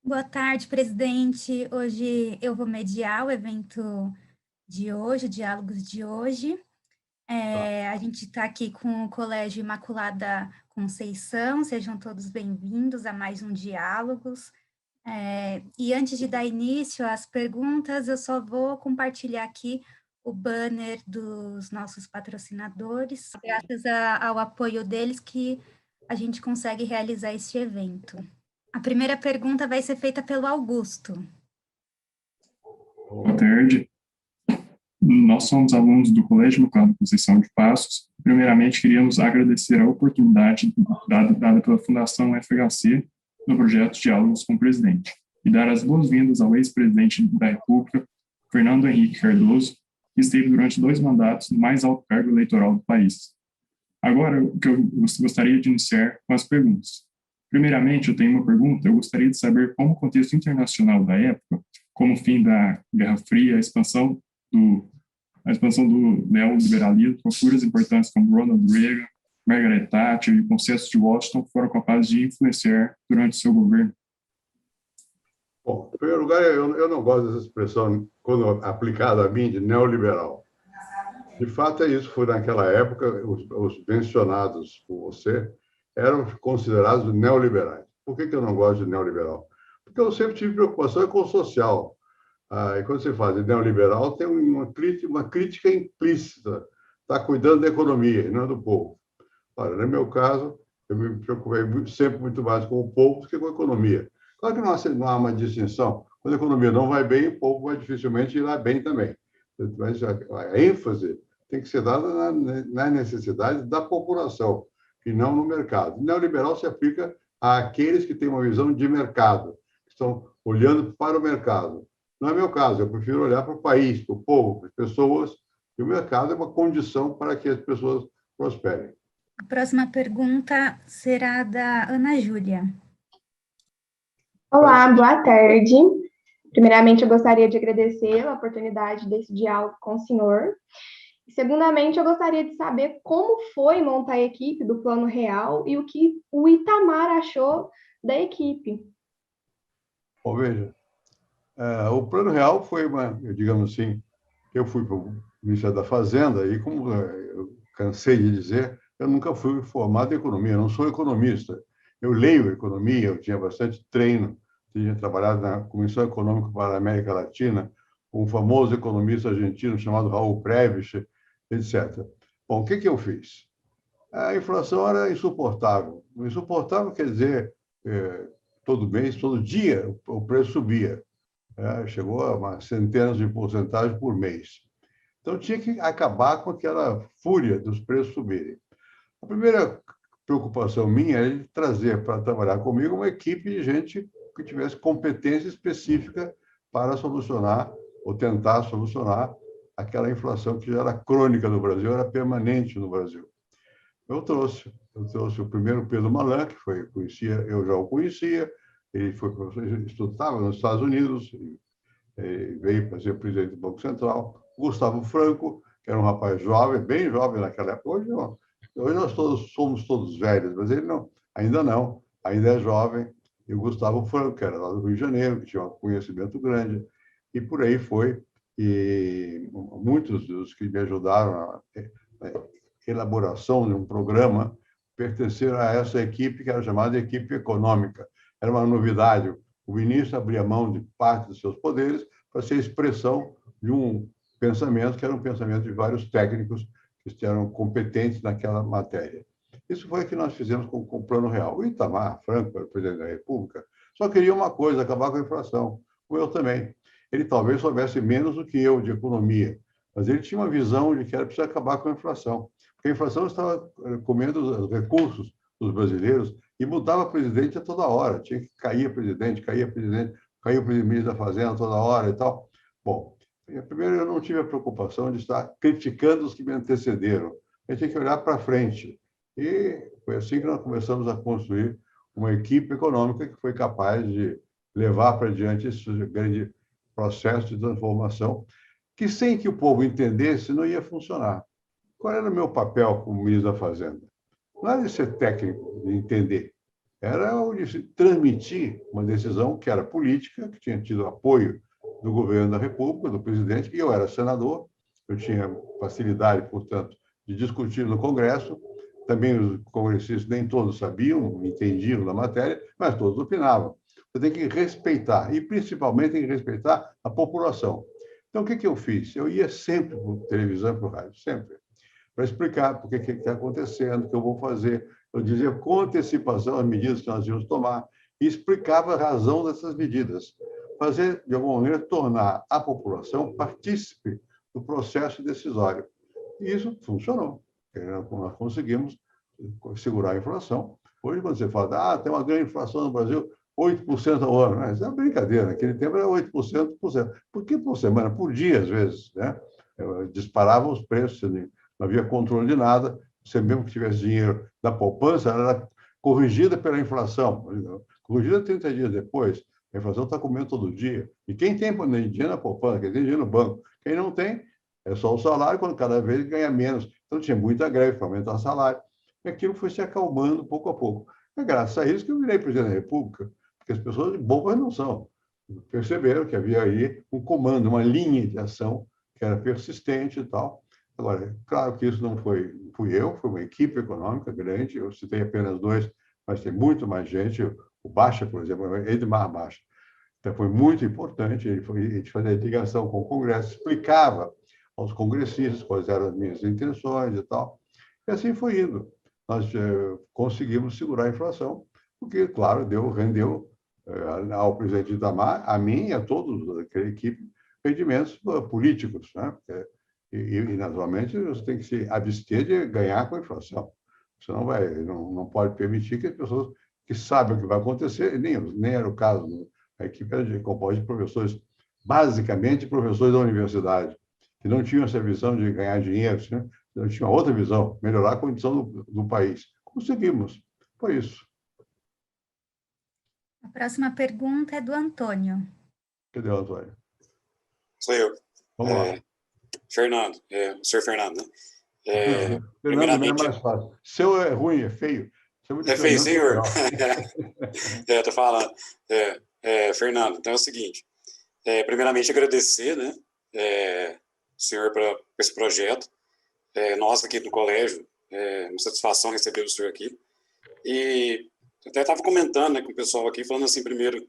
Boa tarde, presidente. Hoje eu vou mediar o evento de hoje, o Diálogos de hoje. Tá. A gente está aqui com o Colégio Imaculada Conceição, sejam todos bem-vindos a mais um Diálogos. E antes de dar início às perguntas, eu só vou compartilhar aqui o banner dos nossos patrocinadores, graças ao apoio deles que a gente consegue realizar este evento. A primeira pergunta vai ser feita pelo Augusto. Boa tarde. Nós somos alunos do Colégio Imaculada Conceição de Passos. Primeiramente, queríamos agradecer a oportunidade dada pela Fundação FHC no projeto Diálogos com o Presidente e dar as boas-vindas ao ex-presidente da República, Fernando Henrique Cardoso, que esteve durante 2 mandatos no mais alto cargo eleitoral do país. Agora, o que eu gostaria de iniciar com as perguntas. Primeiramente, eu tenho uma pergunta. Eu gostaria de saber como o contexto internacional da época, como o fim da Guerra Fria, a expansão do neoliberalismo, com figuras importantes como Ronald Reagan, Margaret Thatcher e o Consenso de Washington foram capazes de influenciar durante o seu governo. Bom, em primeiro lugar, eu não gosto dessa expressão, quando aplicada a mim, de neoliberal. De fato, é isso. Foi naquela época, os mencionados por você eram considerados neoliberais. Por que eu não gosto de neoliberal? Porque eu sempre tive preocupação com o social. E quando você fala de neoliberal, tem uma crítica implícita. Está cuidando da economia e não do povo. Olha, no meu caso, eu me preocupei sempre muito mais com o povo do que com a economia. Claro que não há uma distinção. Quando a economia não vai bem, o povo vai dificilmente ir bem também. Mas a ênfase tem que ser dada na necessidade da população, e não no mercado. O neoliberal se aplica àqueles que têm uma visão de mercado, que estão olhando para o mercado. Não é meu caso, eu prefiro olhar para o país, para o povo, para as pessoas, e o mercado é uma condição para que as pessoas prosperem. A próxima pergunta será da Ana Júlia. Olá, boa tarde. Primeiramente, eu gostaria de agradecer a oportunidade desse diálogo com o senhor. E, segundamente, eu gostaria de saber como foi montar a equipe do Plano Real e o que o Itamar achou da equipe. Bom, veja, o Plano Real foi digamos assim, eu fui para o Ministério da Fazenda e, como eu cansei de dizer, eu nunca fui formado em economia, eu não sou economista. Eu leio economia, eu tinha bastante treino, tinha trabalhado na Comissão Econômica para a América Latina, com um famoso economista argentino chamado Raul Prebisch, etc. Bom, o que eu fiz? A inflação era insuportável. Insuportável quer dizer, todo mês, todo dia, o preço subia. Chegou a umas centenas de porcentagem por mês. Então, tinha que acabar com aquela fúria dos preços subirem. A primeira preocupação minha é de trazer para trabalhar comigo uma equipe de gente que tivesse competência específica para solucionar ou tentar solucionar aquela inflação que já era crônica no Brasil, era permanente no Brasil. Eu trouxe o primeiro Pedro Malan, que eu já o conhecia, ele estudava nos Estados Unidos, veio para ser presidente do Banco Central. Gustavo Franco, que era um rapaz jovem, bem jovem naquela época. Hoje nós somos todos velhos, mas ele ainda é jovem. E o Gustavo Franco, que era lá do Rio de Janeiro, que tinha um conhecimento grande, e por aí foi. E muitos dos que me ajudaram na elaboração de um programa pertenceram a essa equipe, que era chamada equipe econômica. Era uma novidade. O ministro abria mão de parte dos seus poderes para ser expressão de um pensamento que era um pensamento de vários técnicos que eram competentes naquela matéria. Isso foi o que nós fizemos com o Plano Real. O Itamar Franco, o presidente da República, só queria uma coisa, acabar com a inflação. Como eu também. Ele talvez soubesse menos do que eu de economia, mas ele tinha uma visão de que era preciso acabar com a inflação. Porque a inflação estava comendo os recursos dos brasileiros e mudava presidente a toda hora. Tinha que cair presidente, caía o ministro da Fazenda toda hora e tal. Bom, primeiro, eu não tive a preocupação de estar criticando os que me antecederam. A gente tem que olhar para frente. E foi assim que nós começamos a construir uma equipe econômica que foi capaz de levar para diante esse grande processo de transformação, que sem que o povo entendesse, não ia funcionar. Qual era o meu papel como ministro da Fazenda? Não era de ser técnico, de entender. era o de se transmitir uma decisão que era política, que tinha tido apoio do governo da República, do presidente, e eu era senador, eu tinha facilidade, portanto, de discutir no Congresso. Também os congressistas nem todos sabiam, entendiam da matéria, mas todos opinavam. Você tem que respeitar, e principalmente tem que respeitar a população. Então, o que eu fiz? Eu ia sempre para a televisão e para o rádio, sempre, para explicar o que está acontecendo, o que eu vou fazer. Eu dizia com antecipação as medidas que nós íamos tomar e explicava a razão dessas medidas. Fazer, de alguma maneira, tornar a população partícipe do processo decisório. E isso funcionou. Nós conseguimos segurar a inflação. Hoje, quando você fala, tem uma grande inflação no Brasil, 8% ao ano. Né? Isso é uma brincadeira. Naquele tempo era 8%. Por que por semana? Por dia, às vezes. Né? Disparavam os preços, não havia controle de nada. Você mesmo que tivesse dinheiro da poupança, ela era corrigida pela inflação. Corrigida 30 dias depois, a inflação está comendo todo dia. E quem tem dinheiro na poupança, quem tem dinheiro no banco, quem não tem, é só o salário, quando cada vez ganha menos. Então, tinha muita greve para aumentar o salário. E aquilo foi se acalmando pouco a pouco. É graças a isso que eu virei presidente da República, porque as pessoas bobas não são. Perceberam que havia aí um comando, uma linha de ação que era persistente e tal. Agora, claro que isso não fui eu, foi uma equipe econômica grande, eu citei apenas dois, mas tem muito mais gente. O Baixa, por exemplo, Edmar Baixa. Então, foi muito importante, ele fazia ligação com o Congresso, explicava aos congressistas quais eram as minhas intenções e tal. E assim foi indo. Nós conseguimos segurar a inflação, porque, claro, rendeu ao presidente Itamar, a mim e a todos daquela equipe, rendimentos políticos, né? E, naturalmente, você tem que se abster de ganhar com a inflação. Você não pode permitir que as pessoas que sabem o que vai acontecer, nem era o caso, né? A equipe era composta de professores, basicamente professores da universidade, que não tinham essa visão de ganhar dinheiro, né? Não tinham outra visão, melhorar a condição do país. Conseguimos, foi isso. A próxima pergunta é do Antônio. Cadê o Antônio? Sou eu. Vamos lá. Fernando, o senhor Fernando, né? Fernando primeiramente... é mais fácil. Seu é ruim, é feio. É feio, senhor? Tô falando. Fernando, então é o seguinte. Primeiramente, agradecer, né, o senhor por esse projeto. Nós aqui do colégio, uma satisfação receber o senhor aqui. E até estava comentando, né, com o pessoal aqui, falando assim, primeiro,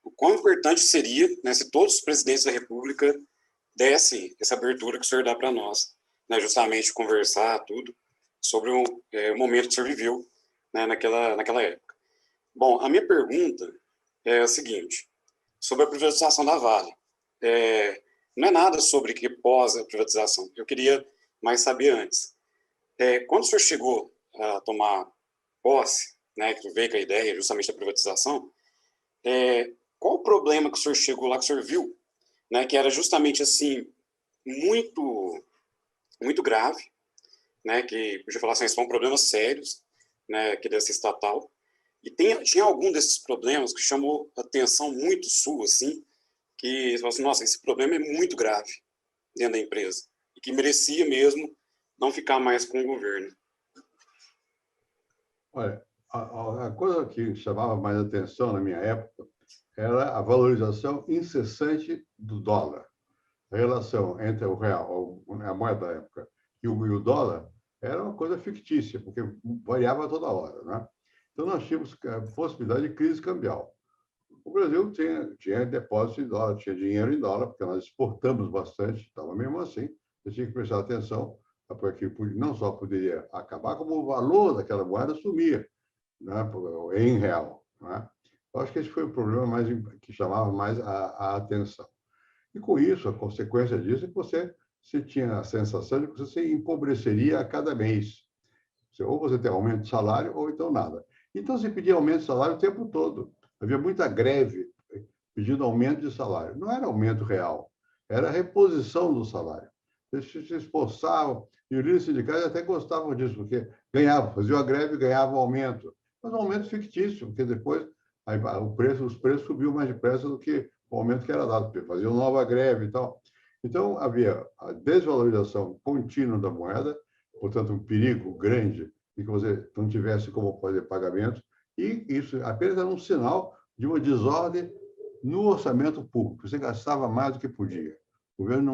o quão importante seria, né, se todos os presidentes da República dessem essa abertura que o senhor dá para nós, né, justamente conversar tudo sobre o momento que o senhor viveu, né, naquela época. Bom, a minha pergunta é a seguinte, sobre a privatização da Vale. Não é nada sobre que pós a privatização, eu queria mais saber antes. Quando o senhor chegou a tomar posse, né, que veio com a ideia justamente da privatização, qual o problema que o senhor chegou lá, que o senhor viu, né, que era justamente assim, muito, muito grave, né, que podia falar assim, são problemas sérios, né, que dessa estatal, e tinha algum desses problemas que chamou a atenção muito sua, assim, que você falou assim, nossa, esse problema é muito grave dentro da empresa, e que merecia mesmo não ficar mais com o governo. Olha, a coisa que chamava mais atenção na minha época era a valorização incessante do dólar. A relação entre o real, a moeda da época, e o dólar era uma coisa fictícia, porque variava toda hora, né? Então, nós tínhamos a possibilidade de crise cambial. O Brasil tinha depósito em dólar, tinha dinheiro em dólar, porque nós exportamos bastante, estava mesmo assim, você tinha que prestar atenção, porque não só poderia acabar, como o valor daquela moeda sumia, né, em real. Né? Eu acho que esse foi o problema que chamava mais a atenção. E, com isso, a consequência disso é que você tinha a sensação de que você se empobreceria a cada mês. Ou você tem aumento de salário, ou então nada. Então, se pedia aumento de salário o tempo todo. Havia muita greve pedindo aumento de salário. Não era aumento real, era reposição do salário. Eles se esforçavam, e os líderes sindicais até gostavam disso, porque ganhavam, faziam a greve e ganhavam aumento. Mas um aumento fictício, porque depois os preços subiam mais depressa do que o aumento que era dado, porque faziam nova greve e tal. Então, havia a desvalorização contínua da moeda, portanto, um perigo grande e que você não tivesse como fazer pagamentos, e isso apenas era um sinal de uma desordem no orçamento público. Você gastava mais do que podia. O governo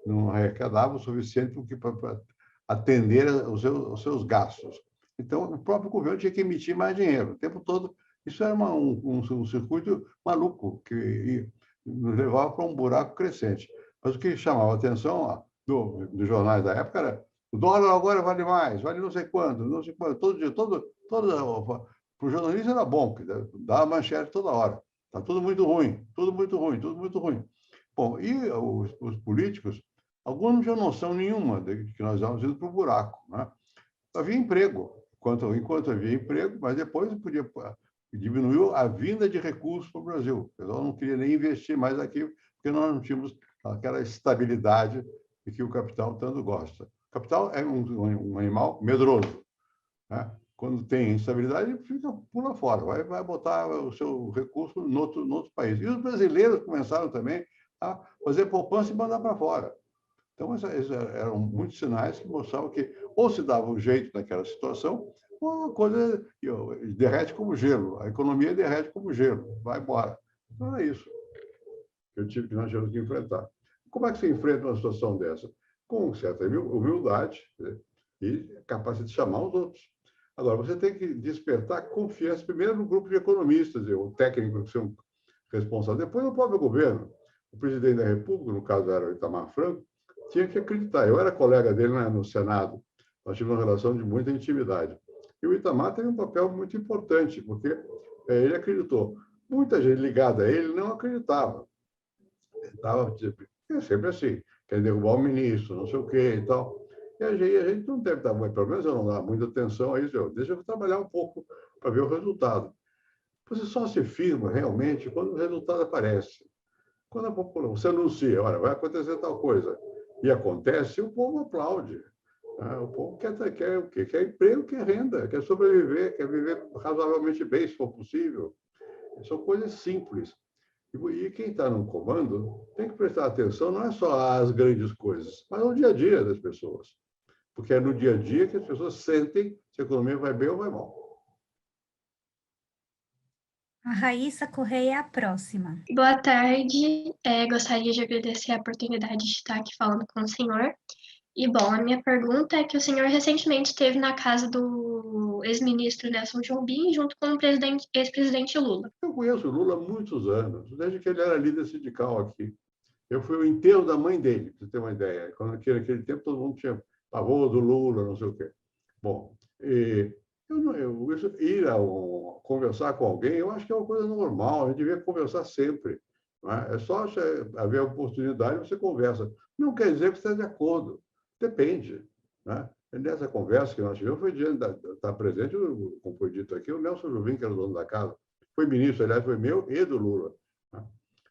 não arrecadava o suficiente para atender os seus gastos. Então, o próprio governo tinha que emitir mais dinheiro o tempo todo. Isso era um circuito maluco que nos levava para um buraco crescente. Mas o que chamava a atenção dos jornais da época era: o dólar agora vale mais, vale não sei quanto, não sei quanto. Todo dia, para o jornalista era bom, porque dava manchete toda hora. Está tudo muito ruim, tudo muito ruim, tudo muito ruim. Bom, e os políticos, alguns não tinham noção nenhuma de que nós estávamos indo para o buraco, né? Havia emprego, enquanto havia emprego, mas depois diminuiu a vinda de recursos para o Brasil. O pessoal não queria nem investir mais aqui, porque nós não tínhamos aquela estabilidade de que o capital tanto gosta. O capital é um animal medroso, né? Quando tem instabilidade, ele pula fora, vai botar o seu recurso no outro país. E os brasileiros começaram também a fazer poupança e mandar para fora. Então, esses eram muitos sinais que mostravam que ou se dava um jeito naquela situação, ou a coisa derrete como gelo. A economia derrete como gelo, vai embora. Então, é isso que nós tivemos que enfrentar. Como é que se enfrenta uma situação dessa? Com certa humildade, né? E capacidade de chamar os outros. Agora, você tem que despertar confiança, primeiro no grupo de economistas, o técnico que são responsáveis, depois no próprio governo. O presidente da República, no caso era o Itamar Franco, tinha que acreditar. Eu era colega dele no Senado, nós tivemos uma relação de muita intimidade. E o Itamar teve um papel muito importante, porque ele acreditou. Muita gente ligada a ele não acreditava. Estava sempre assim, quer derrubar o ministro, não sei o quê e tal. E a gente não deve dar, pelo menos eu não dava muita atenção a isso. Deixa eu trabalhar um pouco para ver o resultado. Você só se firma realmente quando o resultado aparece. Quando a população, você anuncia, olha, vai acontecer tal coisa, e acontece, o povo aplaude. O povo quer o quê? Quer emprego, quer renda, quer sobreviver, quer viver razoavelmente bem, se for possível. São coisas simples. E quem está no comando tem que prestar atenção não é só às grandes coisas, mas ao dia a dia das pessoas. Porque é no dia a dia que as pessoas sentem se a economia vai bem ou vai mal. A Raíssa Correia é a próxima. Boa tarde, gostaria de agradecer a oportunidade de estar aqui falando com o senhor. E, bom, a minha pergunta é que o senhor recentemente esteve na casa do ex-ministro Nelson Jobim, junto com o ex-presidente Lula. Eu conheço o Lula há muitos anos, desde que ele era líder sindical aqui. Eu fui o enterro da mãe dele, para você ter uma ideia. Naquele tempo, todo mundo tinha pavor do Lula, não sei o quê. Bom, ir conversar com alguém, eu acho que é uma coisa normal, a gente devia conversar sempre. Não é? É só haver oportunidade, você conversa. Não quer dizer que você está de acordo, depende. Né? Nessa conversa que nós tivemos, foi diante estar presente, como foi dito aqui, o Nelson Jobim, que era o dono da casa. Foi ministro, aliás, foi meu e do Lula. Né?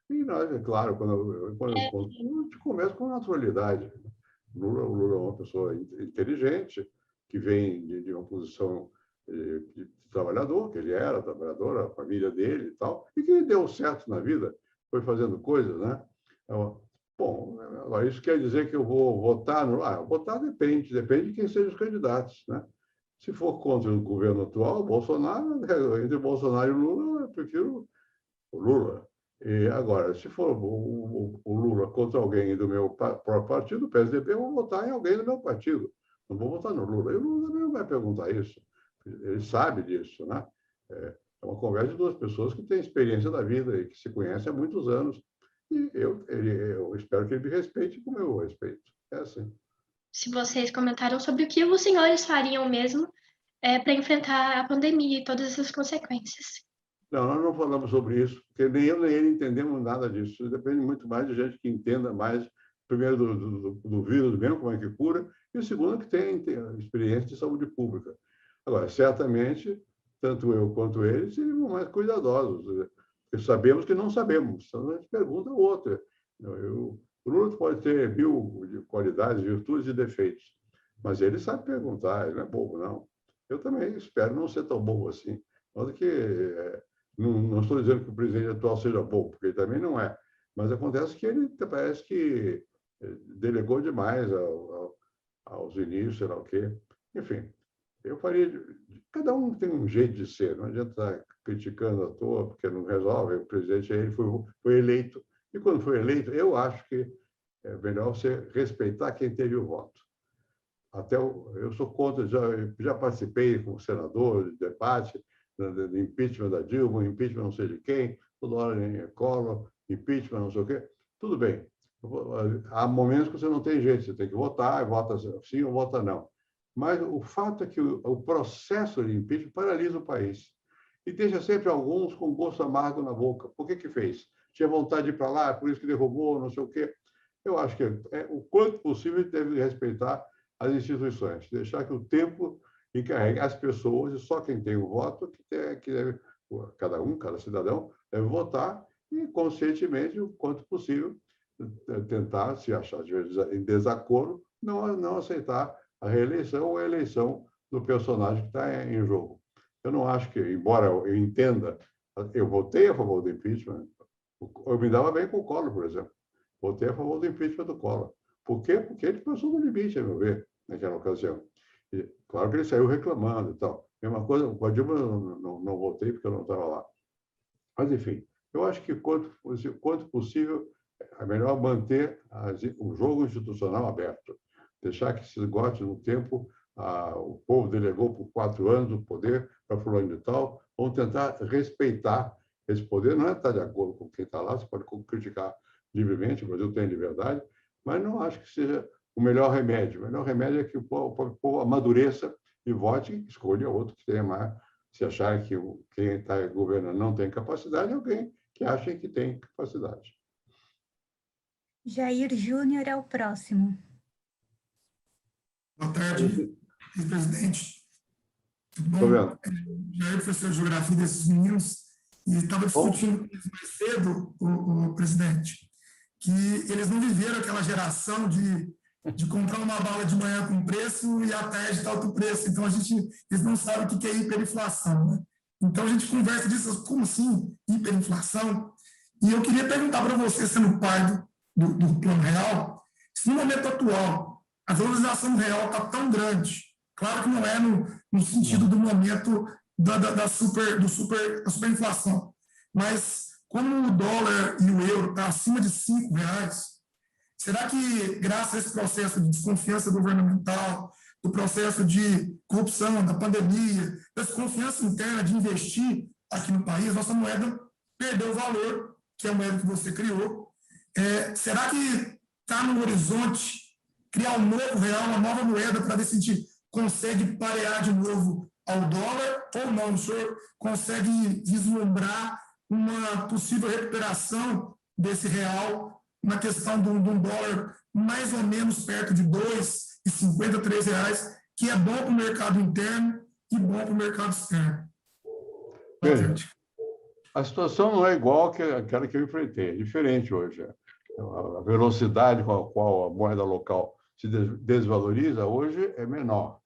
E nós, é claro, quando a gente conversa com naturalidade. O Lula é uma pessoa inteligente, que vem de uma posição de trabalhador, que ele era trabalhador, a família dele e tal, e que deu certo na vida, foi fazendo coisas, né? Bom, agora isso quer dizer que eu vou votar no... votar depende de quem sejam os candidatos, né? Se for contra o governo atual, Bolsonaro, entre Bolsonaro e Lula, eu prefiro o Lula. E agora, se for o Lula contra alguém do meu próprio partido, o PSDB, eu vou votar em alguém do meu partido. Não vou votar no Lula. E o Lula também não vai perguntar isso. Ele sabe disso, né? É uma conversa de duas pessoas que têm experiência da vida e que se conhecem há muitos anos. E eu espero que ele me respeite como eu o respeito. É assim. Se vocês comentaram sobre o que os senhores fariam mesmo para enfrentar a pandemia e todas essas consequências. Não, nós não falamos sobre isso, porque nem eu nem ele entendemos nada disso. Isso depende muito mais de gente que entenda mais, primeiro, do vírus mesmo, como é que cura, e segundo, que tem experiência de saúde pública. Agora, certamente, tanto eu quanto ele seriam mais cuidadosos, porque sabemos que não sabemos, então a gente pergunta ao outro. O Lula pode ter mil qualidades, virtudes e defeitos, mas ele sabe perguntar, ele não é bobo, não. Eu também espero não ser tão bobo assim. Mas que não estou dizendo que o presidente atual seja bobo, porque ele também não é, mas acontece que ele parece que delegou demais aos inícios, sei lá o quê. Enfim, eu faria... Cada um tem um jeito de ser, não adianta estar criticando à toa, porque não resolve. O presidente ele foi eleito, e quando foi eleito, eu acho que é melhor você respeitar quem teve o voto. Eu sou contra, já participei como senador de debate, do impeachment da Dilma, impeachment não sei de quem, toda hora em Collor, impeachment não sei o quê. Tudo bem. Há momentos que você não tem jeito, você tem que votar, vota sim ou vota não. Mas o fato é que o processo de impeachment paralisa o país e deixa sempre alguns com gosto amargo na boca. Por que fez? Tinha vontade de ir para lá, por isso que derrubou, não sei o quê. Eu acho que o quanto possível deve respeitar as instituições, deixar que o tempo encarregue as pessoas, e só quem tem o voto que deve, cada cidadão deve votar e conscientemente, o quanto possível, tentar, se achar em desacordo, não aceitar a reeleição ou a eleição do personagem que está em jogo. Eu não acho que, embora eu entenda, eu votei a favor do impeachment, eu me dava bem com o Collor, por exemplo. Votei a favor do impeachment do Collor. Por quê? Porque ele passou do limite, a meu ver, naquela ocasião. E, claro que ele saiu reclamando e tal. Mesma coisa, com a Dilma eu não votei porque eu não estava lá. Mas, enfim, eu acho que, quanto possível, é melhor manter o jogo institucional aberto. Deixar que se esgote no tempo, o povo delegou por 4 anos o poder para fulano de tal, vamos tentar respeitar esse poder. Não é estar de acordo com quem está lá, você pode criticar livremente, o Brasil tem liberdade, mas não acho que seja o melhor remédio. O melhor remédio é que o povo amadureça e vote e escolha outro que tenha mais. Se achar que quem está governando não tem capacidade, alguém que acha que tem capacidade. Jair Júnior é o próximo. Boa tarde, presidente. Tudo bom? Estou vendo. Jair, professor de geografia desses meninos, e estava discutindo com eles mais cedo, o presidente, que eles não viveram aquela geração de comprar uma bala de manhã com preço e à tarde está outro preço. Então, eles não sabem o que é hiperinflação, né? Então, a gente conversa disso, como assim, hiperinflação? E eu queria perguntar para você, sendo pai do Plano Real, se no momento atual a valorização real está tão grande, claro que não é no sentido do momento da superinflação, mas como o dólar e o euro estão acima de R$5, será que, graças a esse processo de desconfiança governamental, do processo de corrupção, da pandemia, da desconfiança interna de investir aqui no país, nossa moeda perdeu o valor, que é a moeda que você criou? Será que está no horizonte criar um novo real, uma nova moeda, para ver se a gente consegue parear de novo ao dólar ou não? O senhor consegue vislumbrar uma possível recuperação desse real na questão de um dólar mais ou menos perto de R$2,50, R$3, que é bom para o mercado interno e bom para o mercado externo? Veja, a situação não é igual àquela que eu enfrentei, é diferente hoje. A velocidade com a qual a moeda local se desvaloriza hoje é menor.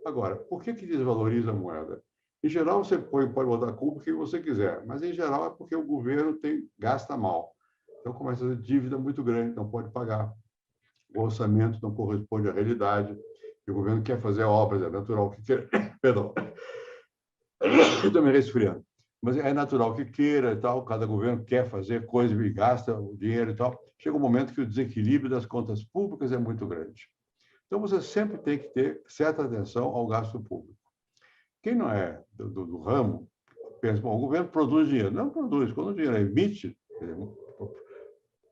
Agora, por que desvaloriza a moeda? Em geral, você pode botar a culpa que você quiser, mas em geral é porque o governo gasta mal. Então começa a ter dívida muito grande, não pode pagar. O orçamento não corresponde à realidade. E o governo quer fazer obras, é natural que queira. Perdão. Eu estou me resfriando. Mas é natural que queira e tal, cada governo quer fazer coisa e gasta o dinheiro e tal. Chega um momento que o desequilíbrio das contas públicas é muito grande. Então, você sempre tem que ter certa atenção ao gasto público. Quem não é do ramo, pensa, bom, o governo produz dinheiro. Não produz. Quando o dinheiro emite,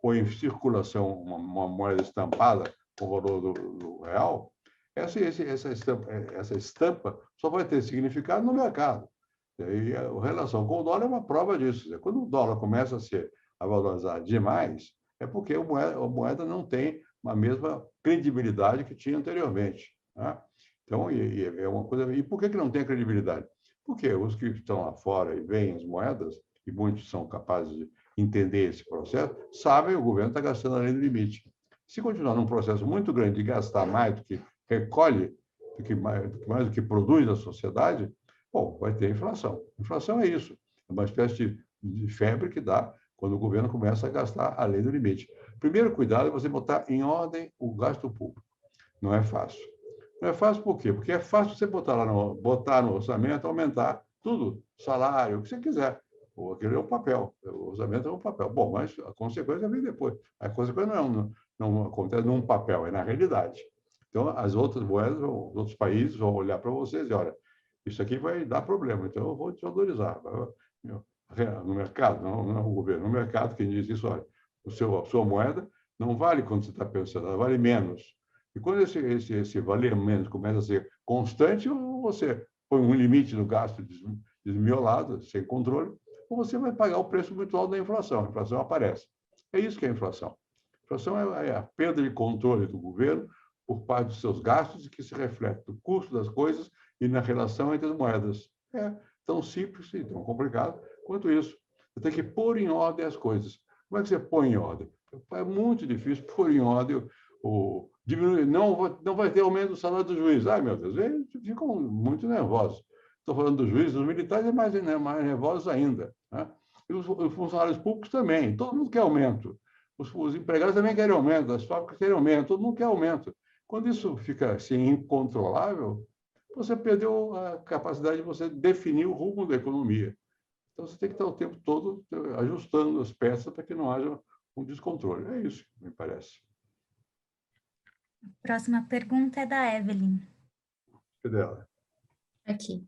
põe em circulação uma moeda estampada com o valor do real, essa estampa só vai ter significado no mercado. E a relação com o dólar é uma prova disso. Quando o dólar começa a valorizar demais, é porque a moeda não tem a mesma credibilidade que tinha anteriormente. Né? Então, é uma coisa. E por que não tem credibilidade? Porque os que estão lá fora e veem as moedas, e muitos são capazes de entender esse processo, sabem que o governo está gastando além do limite. Se continuar num processo muito grande de gastar mais do que recolhe, mais do que produz da sociedade, bom, vai ter inflação. Inflação é isso. É uma espécie de febre que dá quando o governo começa a gastar além do limite. Primeiro cuidado é você botar em ordem o gasto público. Não é fácil. Não é fácil por quê? Porque é fácil você botar no orçamento, aumentar tudo, salário, o que você quiser. Aquele é o papel, o orçamento é um papel. Bom, mas a consequência vem depois. A consequência não acontece num papel, é na realidade. Então, as outras moedas, os outros países vão olhar para vocês e dizer, olha, isso aqui vai dar problema, então eu vou desvalorizar. No mercado, não é o governo, no mercado quem diz isso, olha, a sua moeda não vale quando você está pensando, ela vale menos. E quando esse valer menos começa a ser constante, você põe um limite no gasto desmiolado, sem controle, ou você vai pagar o preço muito alto da inflação. A inflação aparece. É isso que é a inflação. A inflação é a perda de controle do governo por parte dos seus gastos e que se reflete no custo das coisas e na relação entre as moedas. É tão simples e tão complicado quanto isso. Você tem que pôr em ordem as coisas. Como é que você põe em ordem? É muito difícil pôr em ordem diminuir. Não vai ter aumento do salário do juiz. Ai, meu Deus, eles ficam muito nervosos. Estou falando dos juízes, dos militares é mais nervosos ainda. Né? E os funcionários públicos também. Todo mundo quer aumento. Os empregados também querem aumento, as fábricas querem aumento, todo mundo quer aumento. Quando isso fica assim, incontrolável, você perdeu a capacidade de você definir o rumo da economia. Então, você tem que estar o tempo todo ajustando as peças para que não haja um descontrole. É isso, me parece. A próxima pergunta é da Evelyn. Cadê ela? Aqui.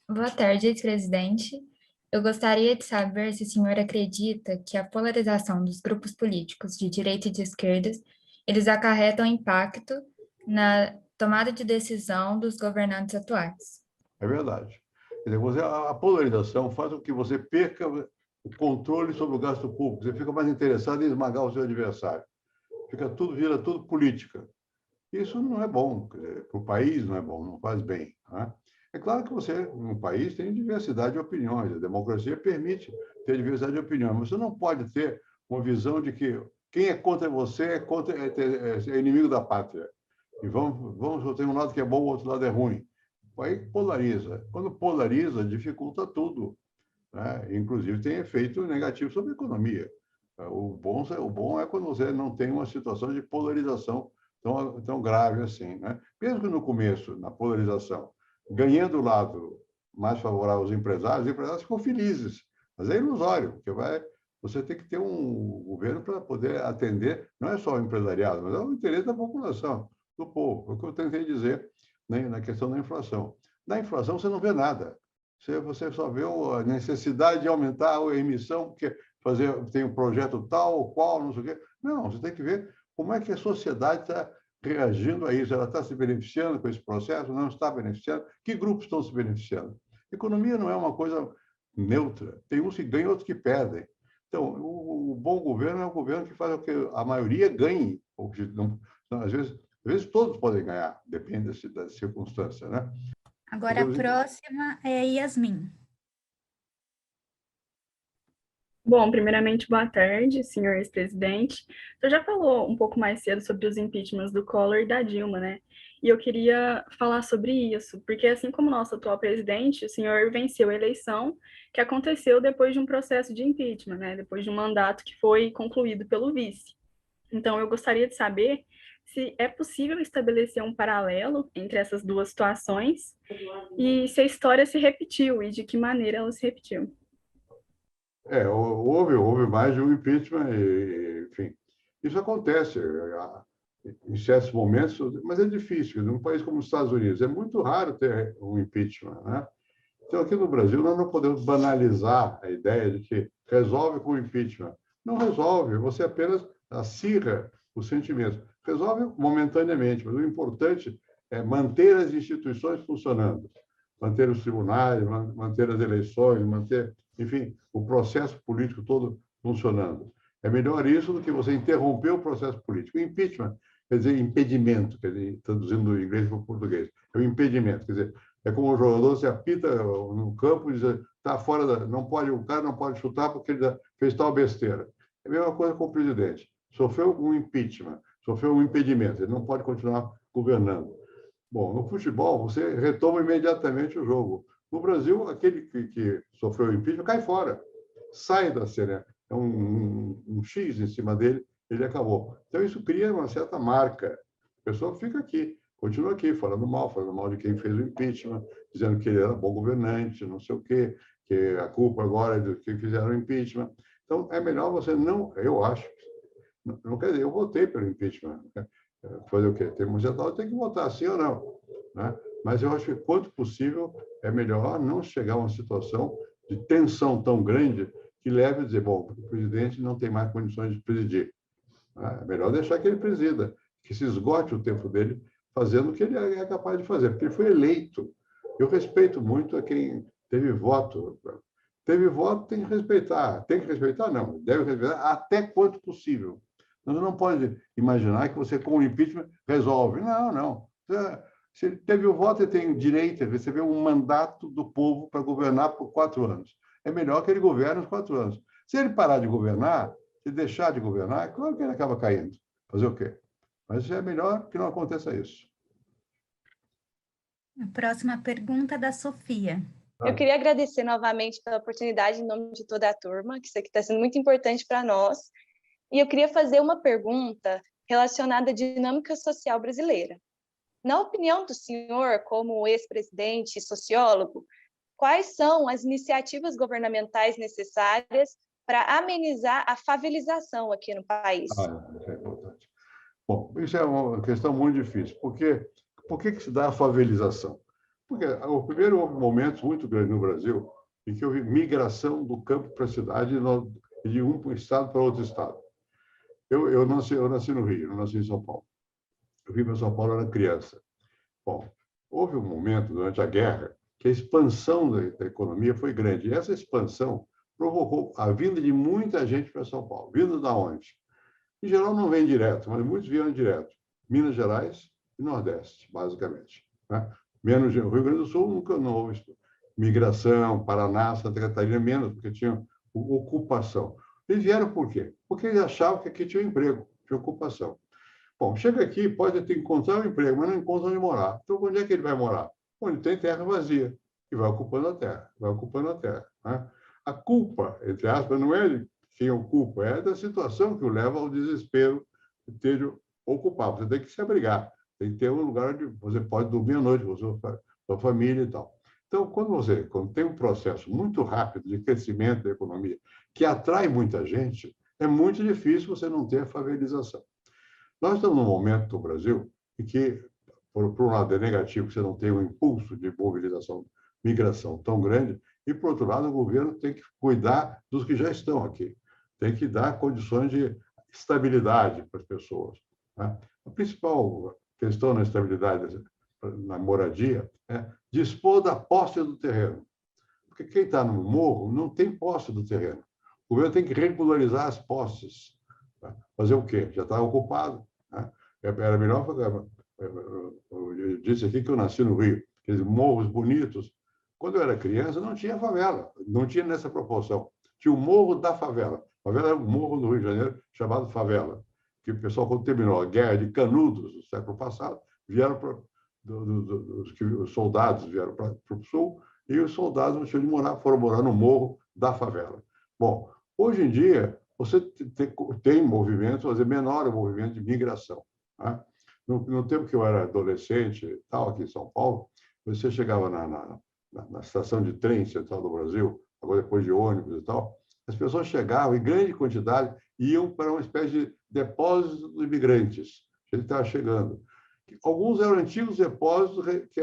Boa tarde, ex-presidente. Eu gostaria de saber se o senhor acredita que a polarização dos grupos políticos de direita e de esquerda, eles acarretam impacto na tomada de decisão dos governantes atuais. É verdade. Quer dizer, a polarização faz com que você perca o controle sobre o gasto público. Você fica mais interessado em esmagar o seu adversário. Vira tudo política. Isso não é bom. Para o país não é bom, não faz bem. Né? É claro que você, no país, tem diversidade de opiniões. A democracia permite ter diversidade de opiniões. Mas você não pode ter uma visão de que quem é contra você é inimigo da pátria. E vamos ter um lado que é bom, o outro lado é ruim. Aí polariza. Quando polariza, dificulta tudo. Né? Inclusive, tem efeito negativo sobre a economia. O bom é quando você não tem uma situação de polarização tão grave assim. Né? Mesmo que no começo, na polarização, ganhando o lado mais favorável aos empresários, os empresários ficam felizes. Mas é ilusório, porque você tem que ter um governo para poder atender, não é só o empresariado, mas é o interesse da população, do povo. É o que eu tentei dizer na questão da inflação. Na inflação, você não vê nada. Você só vê a necessidade de aumentar a emissão, porque tem um projeto tal ou qual, não sei o quê. Não, você tem que ver como é que a sociedade está reagindo a isso. Ela está se beneficiando com esse processo? Não está beneficiando? Que grupos estão se beneficiando? Economia não é uma coisa neutra. Tem uns que ganham, outros que perdem. Então, o bom governo é um governo que faz com que a maioria ganhe. Às vezes todos podem ganhar, depende da circunstância, né? Agora a próxima é a Yasmin. Bom, primeiramente, boa tarde, senhor ex-presidente. Você já falou um pouco mais cedo sobre os impeachments do Collor e da Dilma, né? E eu queria falar sobre isso, porque assim como nosso atual presidente, o senhor venceu a eleição que aconteceu depois de um processo de impeachment, né? Depois de um mandato que foi concluído pelo vice. Então, eu gostaria de saber se é possível estabelecer um paralelo entre essas duas situações e se a história se repetiu e de que maneira ela se repetiu. Houve mais de um impeachment, enfim. Isso acontece em certos momentos, mas é difícil. Num país como os Estados Unidos, é muito raro ter um impeachment, né? Então, aqui no Brasil, nós não podemos banalizar a ideia de que resolve com o impeachment. Não resolve, você apenas acirra os sentimentos. Resolve momentaneamente, mas o importante é manter as instituições funcionando, manter os tribunais, manter as eleições, enfim, o processo político todo funcionando. É melhor isso do que você interromper o processo político. O impeachment quer dizer impedimento, traduzindo do inglês para o português. É o impedimento, quer dizer, é como o jogador se apita no campo e diz, está fora o cara não pode chutar porque ele fez tal besteira. É a mesma coisa com o presidente. Sofreu um impeachment, sofreu um impedimento, ele não pode continuar governando. Bom, no futebol, você retoma imediatamente o jogo. No Brasil, aquele que sofreu o impeachment cai fora, sai da cena. É um X em cima dele, ele acabou. Então, isso cria uma certa marca. A pessoa fica aqui. continua aqui falando mal de quem fez o impeachment, dizendo que ele era bom governante, não sei o quê, que a culpa agora é de quem fizeram o impeachment. Então, é melhor você não, eu acho, não quer dizer, eu votei pelo impeachment. Né? Fazer o quê? Tem que votar sim ou não. Né? Mas eu acho que, quanto possível, é melhor não chegar a uma situação de tensão tão grande que leve a dizer, bom, o presidente não tem mais condições de presidir. Né? É melhor deixar que ele presida, que se esgote o tempo dele fazendo o que ele é capaz de fazer, porque ele foi eleito. Eu respeito muito a quem teve voto. Teve voto, tem que respeitar. Tem que respeitar? Não. Deve respeitar até quanto possível. Você não pode imaginar que você, com o impeachment, resolve. Não, não. Se ele teve o voto, ele tem direito a receber um mandato do povo para governar por 4 anos. É melhor que ele governe os 4 anos. Se ele parar de governar, se deixar de governar, claro que ele acaba caindo. Fazer o quê? Mas é melhor que não aconteça isso. A próxima pergunta é da Sofia. Eu queria agradecer novamente pela oportunidade em nome de toda a turma, que isso aqui está sendo muito importante para nós. E eu queria fazer uma pergunta relacionada à dinâmica social brasileira. Na opinião do senhor, como ex-presidente e sociólogo, quais são as iniciativas governamentais necessárias para amenizar a favelização aqui no país? Isso é importante. Bom, isso é uma questão muito difícil. Por que se dá a favelização? Porque, primeiro, houve momentos muito grandes no Brasil em que houve migração do campo para a cidade, de um estado para outro estado. Eu nasci no Rio, não nasci em São Paulo. Eu vim para São Paulo, eu era criança. Bom, houve um momento, durante a guerra, que a expansão da economia foi grande. E essa expansão provocou a vinda de muita gente para São Paulo. Vindo da onde? Em geral, não vem direto, mas muitos vieram direto. Minas Gerais e Nordeste, basicamente. Né? Menos o Rio Grande do Sul, nunca não houve migração, Paraná, Santa Catarina, menos, porque tinham ocupação. Eles vieram por quê? Porque eles achavam que aqui tinha emprego, tinha ocupação. Bom, chega aqui, pode ter que encontrar um emprego, mas não encontra onde morar. Então, onde é que ele vai morar? Onde tem terra vazia, e vai ocupando a terra, vai ocupando a terra. Né? A culpa, entre aspas, não é de quem ocupa, é da situação que o leva ao desespero de ter de ocupar. Você tem que se abrigar, tem que ter um lugar onde você pode dormir à noite com sua família e tal. Então, quando tem um processo muito rápido de crescimento da economia, que atrai muita gente, é muito difícil você não ter a favelização. Nós estamos num momento do Brasil em que, por um lado, é negativo que você não tem um impulso de mobilização, migração tão grande, e, por outro lado, o governo tem que cuidar dos que já estão aqui, tem que dar condições de estabilidade para as pessoas. Né? A principal questão na estabilidade, na moradia, é dispor da posse do terreno. Porque quem está no morro não tem posse do terreno. O governo tem que regularizar as posses. Fazer o quê? Já está ocupado. Né? Era melhor... Eu disse aqui que eu nasci no Rio, aqueles morros bonitos. Quando eu era criança, não tinha favela, não tinha nessa proporção. Tinha o morro da favela. A favela era um morro do Rio de Janeiro chamado favela, que o pessoal, quando terminou a Guerra de Canudos, no século passado, vieram para... os soldados vieram para o sul e os soldados não tinham de morar, foram morar no morro da favela. Bom, hoje em dia, você tem movimento, mas é menor o movimento de migração. Né? No tempo que eu era adolescente, tal, aqui em São Paulo, você chegava na estação de trem central do Brasil, agora depois de ônibus e tal, as pessoas chegavam em grande quantidade e iam para uma espécie de depósito dos imigrantes. Ele estava chegando. Alguns eram antigos depósitos que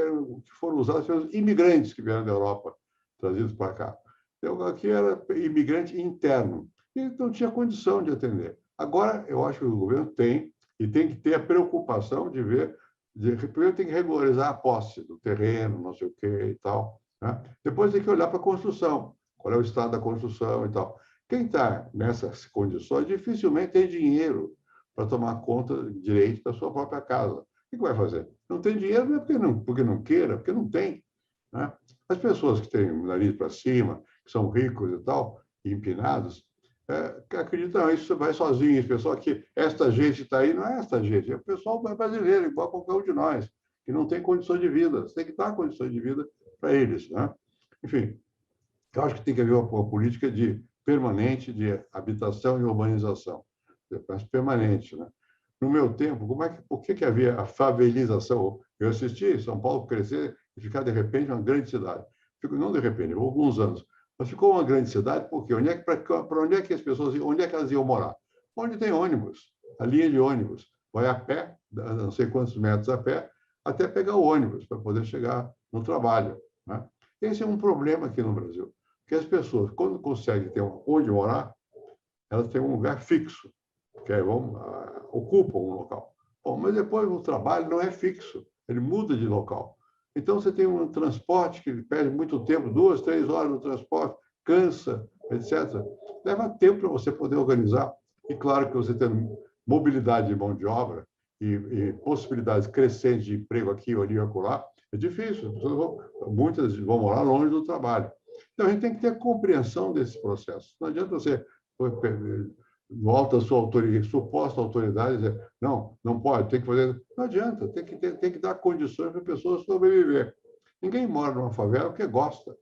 foram usados pelos imigrantes que vieram da Europa, trazidos para cá. Então, aqui era imigrante interno, e não tinha condição de atender. Agora, eu acho que o governo tem que ter a preocupação de ver, primeiro tem que regularizar a posse do terreno, não sei o quê e tal. Né? Depois tem que olhar para a construção, qual é o estado da construção e tal. Quem está nessas condições dificilmente tem dinheiro para tomar conta direito da sua própria casa. O que vai fazer? Não tem dinheiro não é porque não queira, porque não tem. Né? As pessoas que têm o nariz para cima, que são ricos e tal, e empinados, acreditam isso vai sozinho. Esse pessoal que esta gente está aí, não é esta gente, é o pessoal brasileiro, igual a qualquer um de nós, que não tem condições de vida. Você tem que dar condições de vida para eles. Né? Enfim, eu acho que tem que haver uma política permanente de habitação e urbanização, mas permanente. Né? No meu tempo, por que havia a favelização? Eu assisti São Paulo crescer e ficar, de repente, uma grande cidade. Não de repente, alguns anos. Mas ficou uma grande cidade, porque para onde é que as pessoas iam, onde é que elas iam morar? Onde tem ônibus, a linha de ônibus. Vai a pé, não sei quantos metros a pé, até pegar o ônibus para poder chegar no trabalho, né? Esse é um problema aqui no Brasil, que as pessoas, quando conseguem ter onde morar, elas têm um lugar fixo, que ocupam um local. Bom, mas depois o trabalho não é fixo, ele muda de local. Então, você tem um transporte que perde muito tempo, 2, 3 horas no transporte, cansa, etc. Leva tempo para você poder organizar. E claro que você tendo mobilidade de mão de obra e possibilidades crescentes de emprego aqui, ali e acolá, é difícil. Muitas vão morar longe do trabalho. Então, a gente tem que ter compreensão desse processo. Não adianta você, no alto da sua suposta autoridade, dizer, não pode, tem que fazer. Não adianta, tem que dar condições para a pessoa sobreviver. Ninguém mora numa favela porque gosta.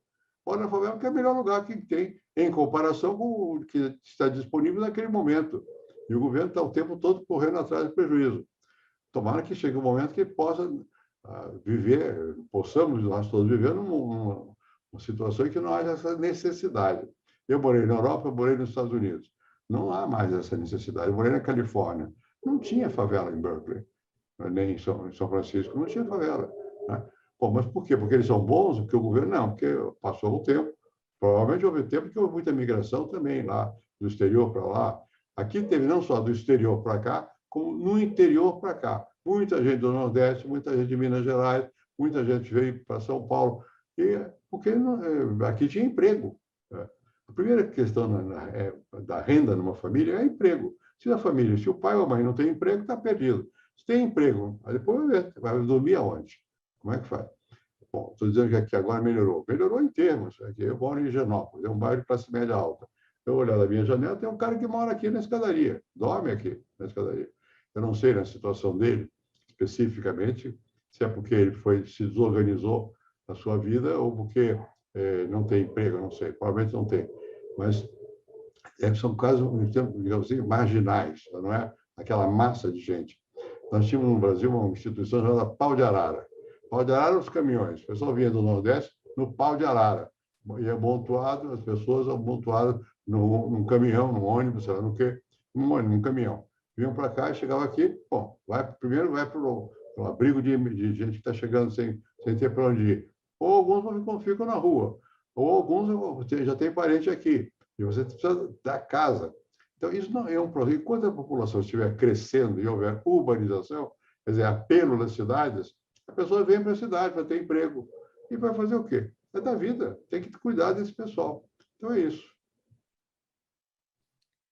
Mora na favela porque é o melhor lugar que tem, em comparação com o que está disponível naquele momento. E o governo está o tempo todo correndo atrás do prejuízo. Tomara que chegue um momento que possa possamos nós todos viver numa situação em que não haja essa necessidade. Eu morei na Europa, eu morei nos Estados Unidos. Não há mais essa necessidade. Eu morei na Califórnia. Não tinha favela em Berkeley, nem em São Francisco, não tinha favela, né? Bom, mas por quê? Porque eles são bons? Porque o governo não, porque passou o tempo. Provavelmente houve tempo que houve muita migração também lá, do exterior para lá. Aqui teve não só do exterior para cá, como no interior para cá. Muita gente do Nordeste, muita gente de Minas Gerais, muita gente veio para São Paulo, porque aqui tinha emprego. A primeira questão da renda numa família é emprego. Se o pai ou a mãe não tem emprego, está perdido. Se tem emprego, aí depois vai dormir aonde? Como é que faz? Bom, estou dizendo que aqui agora melhorou. Melhorou em termos. Aqui eu moro em Higienópolis, é um bairro de classe média alta. Eu olhar da minha janela, tem um cara que mora aqui na escadaria, dorme aqui na escadaria. Eu não sei na situação dele, especificamente, se é porque ele se desorganizou na sua vida ou porque não tem emprego, eu não sei. Provavelmente não tem. Mas são casos, digamos assim, marginais, não é aquela massa de gente. Nós tínhamos no Brasil uma instituição chamada Pau de Arara. Pau de Arara, os caminhões. O pessoal vinha do Nordeste no Pau de Arara. E amontoado, as pessoas amontoadas num caminhão, num ônibus, sei lá no quê, num caminhão. Vinham para cá e chegavam aqui, bom, primeiro vai para o abrigo de gente que está chegando sem ter para onde ir. Ou alguns ficam na rua, ou alguns já tem parente aqui, e você precisa da casa. Então, isso não é um problema. Enquanto a população estiver crescendo e houver urbanização, quer dizer, apelo nas cidades, a pessoa vem para a cidade para ter emprego. E vai fazer o quê? É da vida, tem que cuidar desse pessoal. Então, é isso.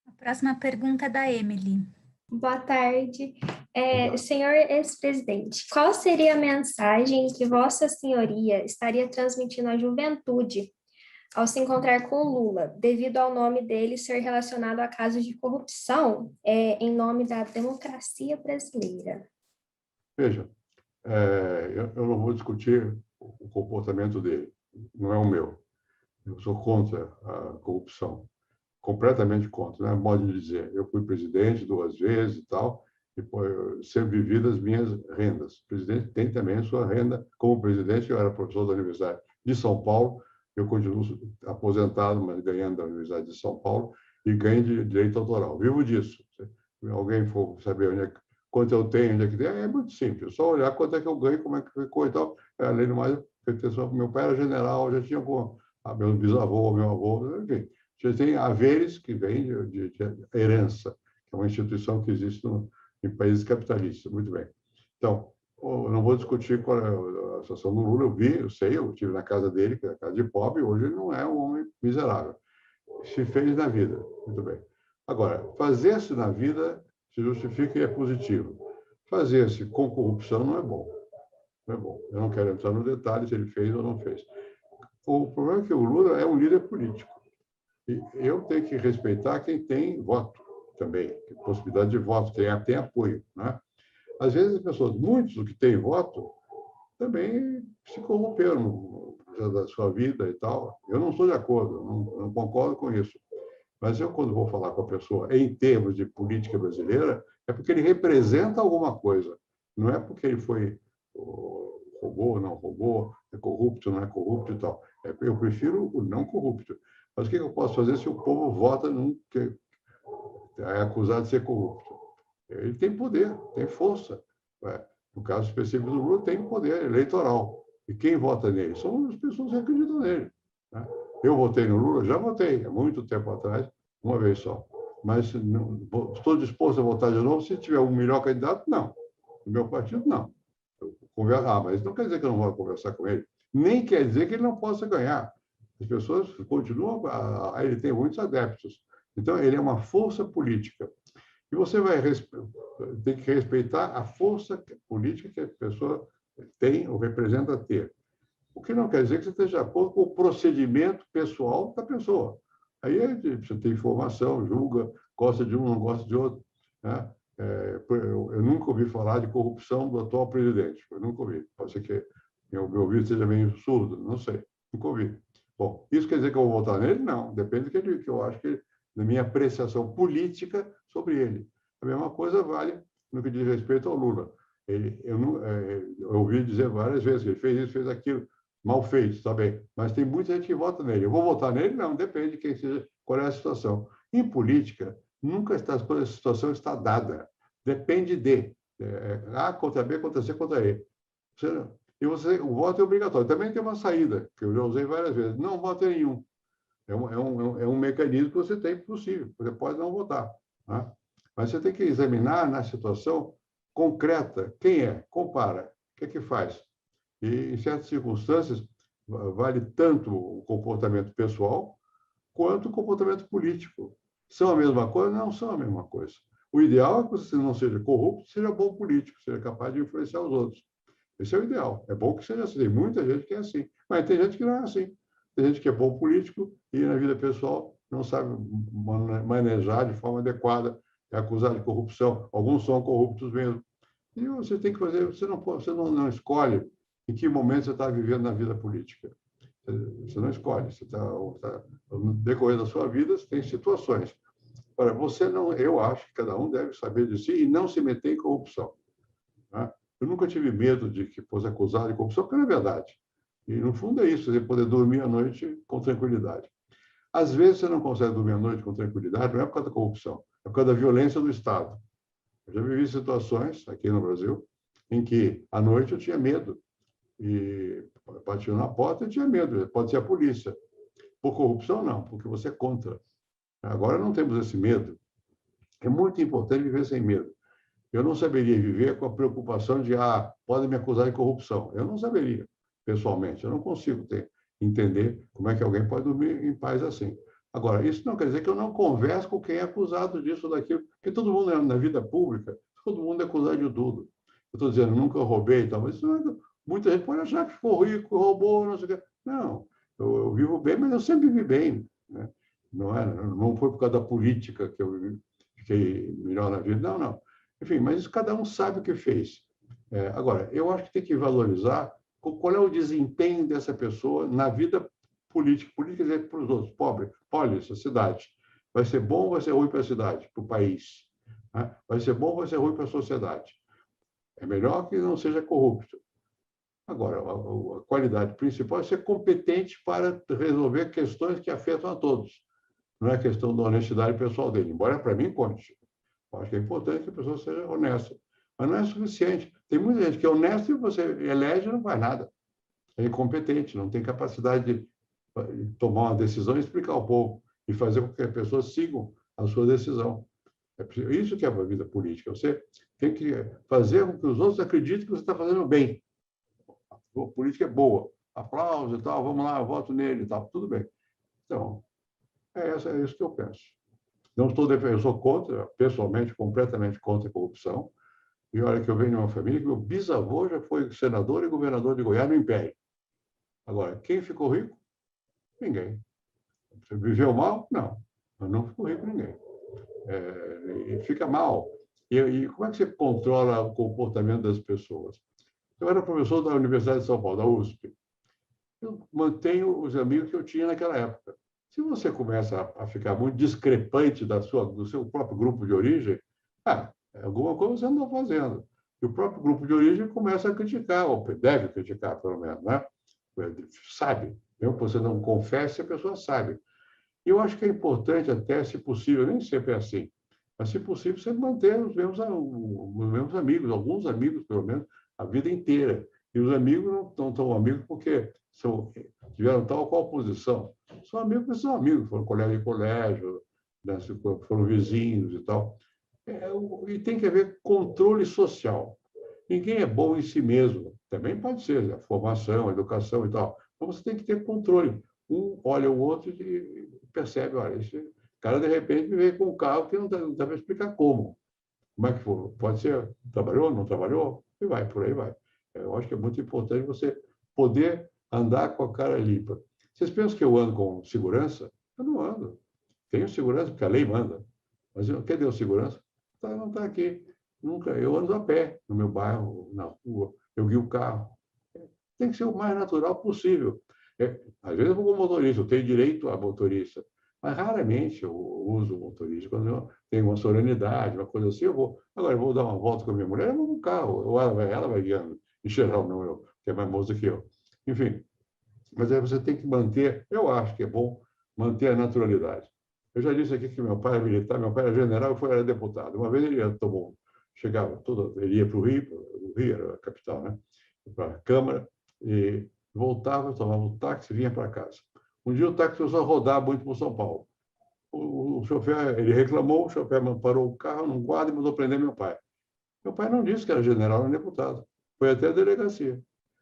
A próxima pergunta é da Emily. Boa tarde. Senhor ex-presidente, qual seria a mensagem que Vossa Senhoria estaria transmitindo à juventude ao se encontrar com Lula, devido ao nome dele ser relacionado a casos de corrupção em nome da democracia brasileira? Veja, eu não vou discutir o comportamento dele, não é o meu. Eu sou contra a corrupção, completamente contra, não é modo de dizer. Eu fui presidente 2 vezes e tal, e sempre vivi das minhas rendas. O presidente tem também a sua renda. Como presidente, eu era professor da Universidade de São Paulo, eu continuo aposentado, mas ganhando da Universidade de São Paulo, e ganho de direito autoral. Vivo disso. Se alguém for saber quanto eu tenho, onde é que tem, é muito simples. É só olhar quanto é que eu ganho, como é que ficou e tal. Além do mais, meu pai era general, já tinha meu bisavô, meu avô, enfim. Já tem haveres que vêm de herança, que é uma instituição que existe em países capitalistas. Muito bem. Então, eu não vou discutir qual é a situação do Lula. Eu estive na casa dele, que é a casa de pobre, e hoje ele não é um homem miserável. Se fez na vida. Muito bem. Agora, fazer-se na vida se justifica e é positivo. Fazer-se com corrupção não é bom. Não é bom. Eu não quero entrar no detalhe se ele fez ou não fez. O problema é que o Lula é um líder político. E eu tenho que respeitar quem tem voto também, possibilidade de voto, tem apoio, né? Às vezes as pessoas, muitos que têm voto, também se corromperam da sua vida e tal. Eu não estou de acordo, não concordo com isso. Mas eu, quando vou falar com a pessoa em termos de política brasileira, é porque ele representa alguma coisa. Não é porque ele foi roubou ou não roubou, é corrupto ou não é corrupto e tal. Eu prefiro o não corrupto. Mas o que eu posso fazer se o povo vota num que é acusado de ser corrupto? Ele tem poder, tem força. No caso específico do Lula, tem poder eleitoral. E quem vota nele? São as pessoas que acreditam nele. Eu votei no Lula, já votei, há muito tempo atrás, uma vez só. Mas não, estou disposto a votar de novo se tiver um melhor candidato? Não. No meu partido, não. Mas não quer dizer que eu não vou conversar com ele. Nem quer dizer que ele não possa ganhar. As pessoas continuam... Ele tem muitos adeptos. Então, ele é uma força política. E você tem que respeitar a força política que a pessoa tem ou representa ter. O que não quer dizer que você esteja de acordo com o procedimento pessoal da pessoa. Aí você tem informação, julga, gosta de um, não gosta de outro. Né? Eu nunca ouvi falar de corrupção do atual presidente. Eu nunca ouvi. Pode ser que meu ouvido seja meio surdo, não sei. Nunca ouvi. Bom, isso quer dizer que eu vou votar nele? Não. Depende do que eu acho que da minha apreciação política sobre ele. A mesma coisa vale no que diz respeito ao Lula. Eu ouvi dizer várias vezes que ele fez isso, fez aquilo, mal feito, está bem. Mas tem muita gente que vota nele. Eu vou votar nele? Não, depende de quem seja, qual é a situação. Em política, nunca a situação está dada. Depende de A contra B, contra C, contra E. O voto é obrigatório. Também tem uma saída, que eu já usei várias vezes. Não vote em nenhum. É um mecanismo que você tem possível. Você pode não votar. Né? Mas você tem que examinar na situação concreta quem é, compara, o que é que faz. E, em certas circunstâncias, vale tanto o comportamento pessoal quanto o comportamento político. São a mesma coisa? Não são a mesma coisa. O ideal é que você não seja corrupto, seja bom político, seja capaz de influenciar os outros. Esse é o ideal. É bom que seja assim. Tem muita gente que é assim. Mas tem gente que não é assim. Tem gente que é bom político e, na vida pessoal, não sabe manejar de forma adequada, é acusado de corrupção. Alguns são corruptos mesmo. E você tem que fazer... Você não escolhe em que momento você está vivendo na vida política. Você não escolhe. No decorrer da sua vida, você tem situações. Ora, eu acho que cada um deve saber de si e não se meter em corrupção. Né? Eu nunca tive medo de que fosse acusado de corrupção, porque não é verdade. E, no fundo, é isso, você poder dormir à noite com tranquilidade. Às vezes, você não consegue dormir à noite com tranquilidade, não é por causa da corrupção, é por causa da violência do Estado. Eu já vivi situações, aqui no Brasil, em que, à noite, eu tinha medo. E batiam na porta, eu tinha medo. Pode ser a polícia. Por corrupção, não, porque você é contra. Agora, não temos esse medo. É muito importante viver sem medo. Eu não saberia viver com a preocupação de, podem me acusar de corrupção. Eu não saberia, pessoalmente. Eu não consigo entender como é que alguém pode dormir em paz assim. Agora, isso não quer dizer que eu não converse com quem é acusado disso ou daquilo, porque todo mundo, na vida pública, todo mundo é acusado de tudo. Eu estou dizendo, nunca roubei e tal, mas muita gente pode achar que ficou rico, roubou, não sei o quê. Não, eu vivo bem, mas eu sempre vivi bem. Né? Não foi por causa da política que eu fiquei melhor na vida, não. Enfim, mas isso cada um sabe o que fez. Agora, eu acho que tem que valorizar qual é o desempenho dessa pessoa na vida política. Política quer dizer para os outros, polis, a cidade. Vai ser bom ou vai ser ruim para a cidade, para o país? Né? Vai ser bom ou vai ser ruim para a sociedade? É melhor que não seja corrupto. Agora, a qualidade principal é ser competente para resolver questões que afetam a todos. Não é questão da honestidade pessoal dele, embora para mim conte. Eu acho que é importante que a pessoa seja honesta. Mas não é suficiente. Tem muita gente que é honesta e você elege e não faz nada. É incompetente, não tem capacidade de tomar uma decisão e explicar ao povo e fazer com que as pessoas sigam a sua decisão. É isso que é a vida política. Você tem que fazer com que os outros acreditem que você está fazendo bem. A política é boa. Aplauso e tal, vamos lá, eu voto nele e tal. Tudo bem. Então, é isso que eu penso. Não estou defendendo, eu sou contra, pessoalmente, completamente contra a corrupção. E olha que eu venho de uma família que meu bisavô já foi senador e governador de Goiás no Império. Agora, quem ficou rico? Ninguém. Você viveu mal? Não. Mas não ficou rico ninguém. E fica mal. E como é que você controla o comportamento das pessoas? Eu era professor da Universidade de São Paulo, da USP. Eu mantenho os amigos que eu tinha naquela época. Se você começa a ficar muito discrepante do seu próprio grupo de origem, alguma coisa você não está fazendo. E o próprio grupo de origem começa a criticar, ou deve criticar, pelo menos, né? Sabe. Mesmo que você não confesse, a pessoa sabe. E eu acho que é importante até, se possível, nem sempre é assim, mas, se possível, você manter os mesmos amigos, alguns amigos, pelo menos, a vida inteira. E os amigos não estão amigos porque tiveram tal ou qual posição. São amigos porque são amigos, foram colegas de colégio, né, foram vizinhos e tal. E tem que haver controle social. Ninguém é bom em si mesmo. Também pode ser a formação, a educação e tal. Mas você tem que ter controle. Um olha o outro e percebe, olha, esse cara, de repente, veio com um carro que não dá para explicar como. Como é que foi? Pode ser, trabalhou, não trabalhou? E vai, por aí vai. Eu acho que é muito importante você poder andar com a cara limpa. Vocês pensam que eu ando com segurança? Eu não ando. Tenho segurança, porque a lei manda. Mas cadê o segurança? Não está aqui. Nunca. Eu ando a pé, no meu bairro, na rua. Eu guio o carro. Tem que ser o mais natural possível. Às vezes eu vou com motorista, eu tenho direito a motorista. Mas raramente eu uso o motorista. Quando eu tenho uma solenidade, uma coisa assim, eu vou. Agora, eu vou dar uma volta com a minha mulher, eu vou no carro. Ou ela vai guiando. Em geral, não eu, que é mais moça que eu. Enfim, mas aí você tem que manter, eu acho que é bom manter a naturalidade. Eu já disse aqui que meu pai era militar, meu pai era general e era deputado. Uma vez ele chegava, ele ia para o Rio era a capital, né? Para a Câmara, e voltava, tomava um táxi e vinha para casa. Um dia o táxi começou a rodar muito por São Paulo. O chofer, ele reclamou, o chofer parou o carro num guarda e mandou prender meu pai. Meu pai não disse que era general nem deputado. Foi até a delegacia.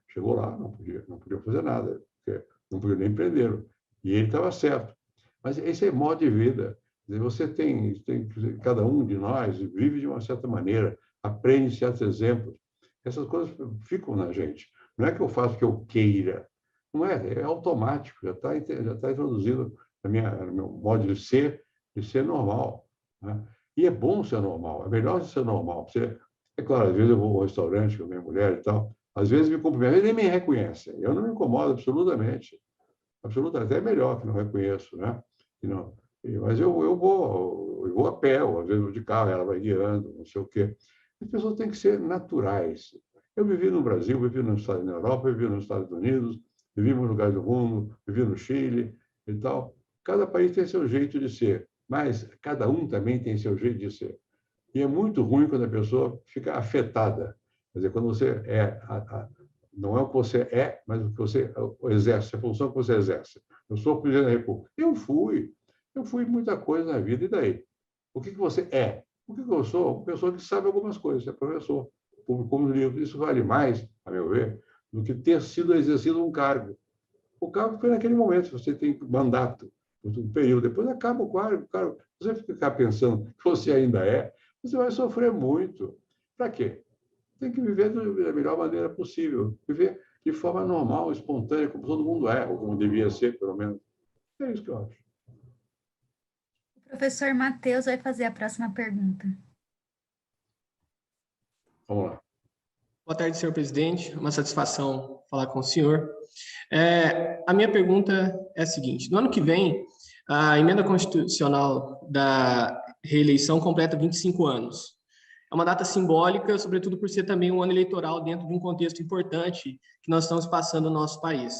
Chegou lá, não podia fazer nada, porque não podia nem prendê-lo. E ele estava certo. Mas esse é modo de vida. Você cada um de nós vive de uma certa maneira, aprende certos exemplos. Essas coisas ficam na gente. Não é que eu faço o que eu queira. Não é automático, já está introduzido no meu modo de ser normal. Né? E é bom ser normal, é melhor ser normal. É claro, às vezes eu vou ao restaurante com a minha mulher e tal, às vezes me cumprimentam, eles nem me reconhecem. Eu não me incomodo absolutamente. Absolutamente, até é melhor que não reconheço, né? Mas eu vou a pé, ou às vezes vou de carro, ela vai guiando, não sei o quê. As pessoas têm que ser naturais. Eu vivi no Brasil, vivi na Europa, vivi nos Estados Unidos, vivi em muitos lugares do mundo, vivi no Chile e tal. Cada país tem seu jeito de ser, mas cada um também tem seu jeito de ser. E é muito ruim quando a pessoa fica afetada. Quer dizer, quando você não é o que você é, mas o que você exerce, a função que você exerce. Eu sou presidente da República. Eu fui muita coisa na vida, e daí? O que você é? O que eu sou? Uma pessoa que sabe algumas coisas, é professor. Publicou um livro. Isso vale mais, a meu ver, do que ter sido exercido um cargo. O cargo foi naquele momento, você tem mandato, um período, depois acaba o cargo. Se você ficar pensando que você ainda é, você vai sofrer muito. Para quê? Tem que viver da melhor maneira possível, viver de forma normal, espontânea, como todo mundo é, ou como devia ser, pelo menos. É isso que eu acho. O professor Matheus vai fazer a próxima pergunta. Vamos lá. Boa tarde, senhor presidente. Uma satisfação falar com o senhor. A minha pergunta é a seguinte. No ano que vem, a emenda constitucional da reeleição completa 25 anos. É uma data simbólica, sobretudo por ser também um ano eleitoral dentro de um contexto importante que nós estamos passando no nosso país.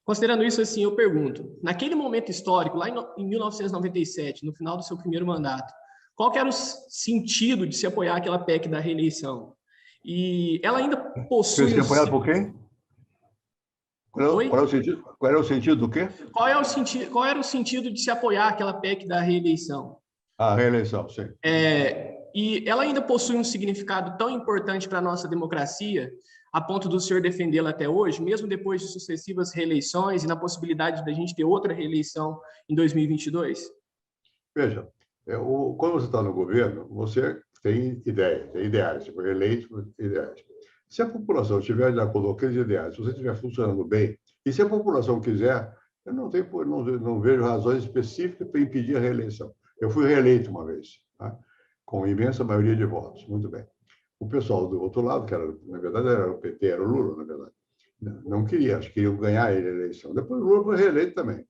Considerando isso, assim, eu pergunto, naquele momento histórico, lá em 1997, no final do seu primeiro mandato, qual que era o sentido de se apoiar aquela PEC da reeleição? E ela ainda possui... Você apoiado por quem? Qual era o sentido do quê? Qual era o sentido de se apoiar aquela PEC da reeleição? A reeleição, sim. E ela ainda possui um significado tão importante para a nossa democracia, a ponto do senhor defendê-la até hoje, mesmo depois de sucessivas reeleições e na possibilidade da gente ter outra reeleição em 2022? Veja, quando você está no governo, você tem ideais, você foi eleito por ideais. Se a população estiver de acordo com aqueles ideais, se você estiver funcionando bem, e se a população quiser, eu não vejo razões específicas para impedir a reeleição. Eu fui reeleito uma vez, tá? Com imensa maioria de votos, muito bem. O pessoal do outro lado, que na verdade era o PT, era o Lula, na verdade, não queria, acho que queriam ganhar a eleição. Depois o Lula foi reeleito também.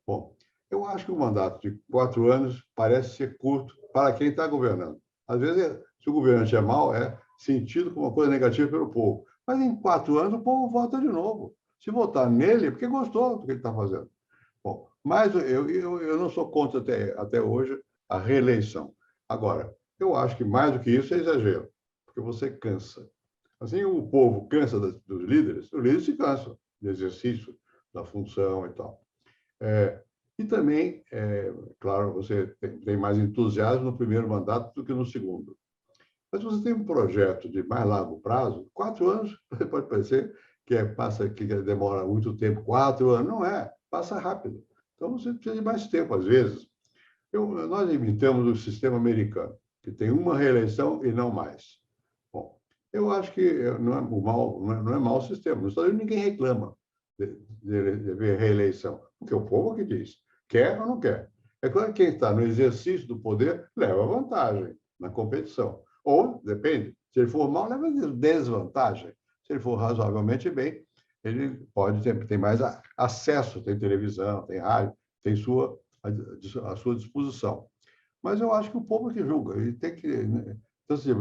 Bom, Eu acho que o mandato de 4 anos parece ser curto para quem está governando. Às vezes, se o governante é mau, é sentido como uma coisa negativa pelo povo. Mas em 4 anos o povo vota de novo. Se votar nele, é porque gostou do que ele está fazendo. Bom, mas eu não sou contra até hoje a reeleição. Agora, eu acho que mais do que isso é exagero, porque você cansa. Assim, o povo cansa dos líderes, os líderes se cansam do exercício da função e tal. E também, claro, você tem mais entusiasmo no primeiro mandato do que no segundo. Mas se você tem um projeto de mais longo prazo, 4 anos, pode parecer que demora muito tempo, 4 anos, não é, passa rápido. Então, você precisa de mais tempo, às vezes. Nós imitamos o sistema americano, que tem uma reeleição e não mais. Bom, eu acho que não é mau sistema. Nos Estados Unidos, ninguém reclama de ver reeleição, porque o povo que diz, quer ou não quer. É claro que quem está no exercício do poder leva vantagem na competição. Ou, depende, se ele for mal, leva desvantagem. Se ele for razoavelmente bem, ele pode ter mais acesso, tem televisão, tem rádio, tem à sua disposição. Mas eu acho que o povo que julga, ele tem que...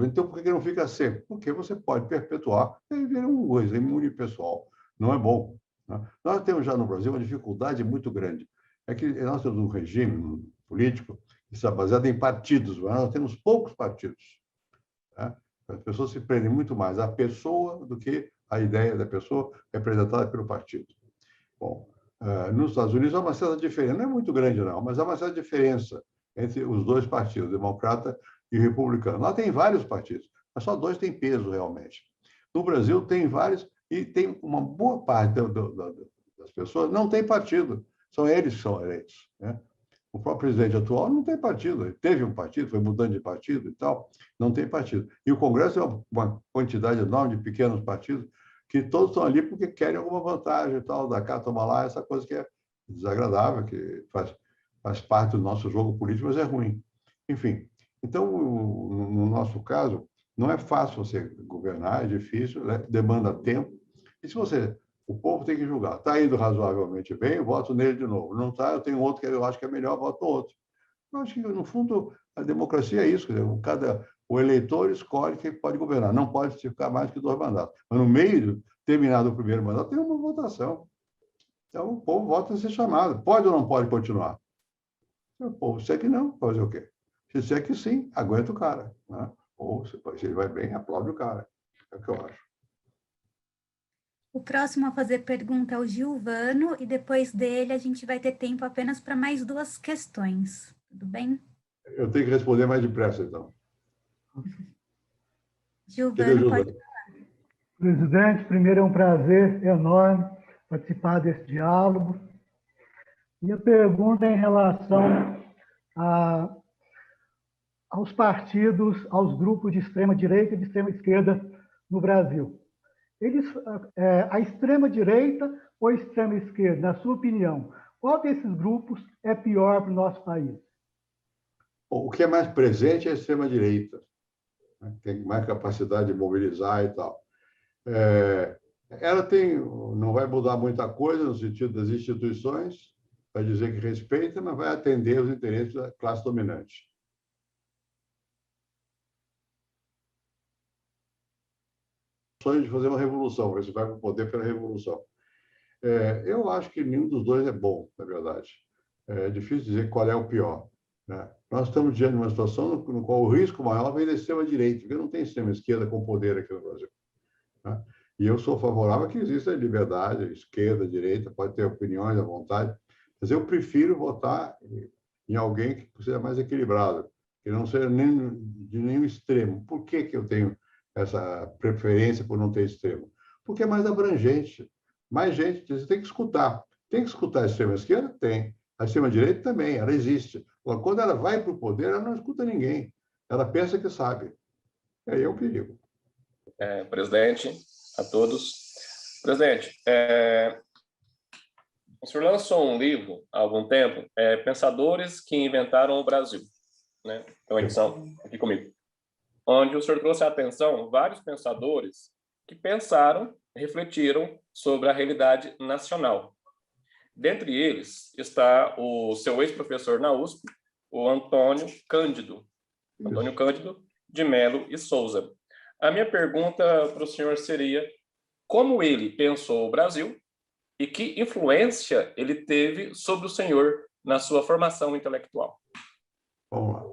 Então, por que não fica sempre? Porque você pode perpetuar e virar um coisa imune pessoal. Não é bom. Né? Nós temos já no Brasil uma dificuldade muito grande. É que nós temos um regime político que está baseado em partidos, mas nós temos poucos partidos. Né? As pessoas se prendem muito mais à pessoa do que à ideia da pessoa representada pelo partido. Bom, nos Estados Unidos há uma certa diferença, não é muito grande não, mas há uma certa diferença entre os dois partidos, democrata e republicano. Lá tem vários partidos, mas só 2 têm peso realmente. No Brasil tem vários e tem uma boa parte das pessoas não tem partido, são eles que são eleitos. Né? O próprio presidente atual não tem partido, ele teve um partido, foi mudando de partido e tal, não tem partido. E o Congresso é uma quantidade enorme de pequenos partidos que todos estão ali porque querem alguma vantagem e tal, da cá, toma lá, essa coisa que é desagradável, que faz parte do nosso jogo político, mas é ruim. Enfim, então, no nosso caso, não é fácil você governar, é difícil, né? Demanda tempo, e se o povo tem que julgar. Está indo razoavelmente bem, eu voto nele de novo. Não está, eu tenho outro que eu acho que é melhor, voto no outro. Eu acho que, no fundo, a democracia é isso. Quer dizer, o eleitor escolhe quem pode governar. Não pode ficar mais que 2 mandatos. Mas, no meio, terminado o primeiro mandato, tem uma votação. Então, o povo vota a ser chamado. Pode ou não pode continuar? O povo disser que não, fazer o quê? Se disser que sim, aguenta o cara. Né? Ou, se ele vai bem, aplaude o cara. É o que eu acho. O próximo a fazer pergunta é o Gilvano, e depois dele a gente vai ter tempo apenas para mais 2 questões. Tudo bem? Eu tenho que responder mais depressa, então. Gilvano, pode falar. Presidente, primeiro é um prazer enorme participar desse diálogo. Minha pergunta é em relação aos partidos, aos grupos de extrema-direita e de extrema-esquerda no Brasil. A extrema-direita ou a extrema-esquerda, na sua opinião, qual desses grupos é pior para o nosso país? O que é mais presente é a extrema-direita. Né? Tem mais capacidade de mobilizar e tal. Ela não vai mudar muita coisa no sentido das instituições, vai dizer que respeita, mas vai atender os interesses da classe dominante. Sonho de fazer uma revolução, você vai para o poder pela revolução. Eu acho que nenhum dos dois é bom, na verdade. É difícil dizer qual é o pior. Né? Nós estamos diante de uma situação no qual o risco maior vem da extrema-direita, porque não tem extrema-esquerda com poder aqui no Brasil. Né? E eu sou favorável a que exista liberdade, esquerda, direita, pode ter opiniões à vontade, mas eu prefiro votar em alguém que seja mais equilibrado, que não seja de nenhum extremo. Por que eu tenho essa preferência por não ter extremo? Porque é mais abrangente. Mais gente, você tem que escutar. Tem que escutar a extrema-esquerda? Tem. A extrema-direita também, ela existe. Agora, quando ela vai para o poder, ela não escuta ninguém. Ela pensa que sabe. E aí é um perigo. Presidente, a todos. Presidente, o senhor lançou um livro há algum tempo, Pensadores que Inventaram o Brasil. Né? Tem uma edição aqui comigo. Onde o senhor trouxe à atenção vários pensadores que pensaram, refletiram sobre a realidade nacional. Dentre eles está o seu ex-professor na USP, o Antônio Cândido de Melo e Souza. A minha pergunta para o senhor seria: como ele pensou o Brasil e que influência ele teve sobre o senhor na sua formação intelectual? Vamos lá.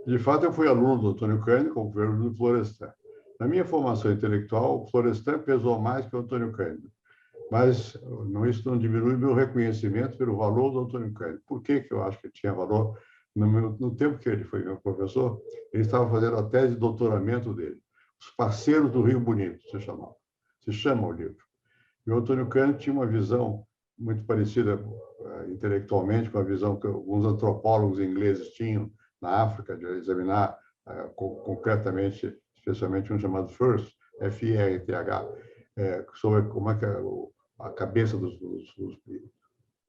De fato, eu fui aluno do Antônio Cândido, como governo do Florestan. Na minha formação intelectual, o Florestan pesou mais que o Antônio Cândido. Mas isso não diminui meu reconhecimento pelo valor do Antônio Cândido. Por que eu acho que tinha valor? No tempo que ele foi meu professor, ele estava fazendo a tese de doutoramento dele. Os Parceiros do Rio Bonito, se chama o livro. E o Antônio Cândido tinha uma visão muito parecida intelectualmente com a visão que alguns antropólogos ingleses tinham na África, de examinar concretamente, especialmente um chamado Firth, F-I-R-T-H, sobre como é que a cabeça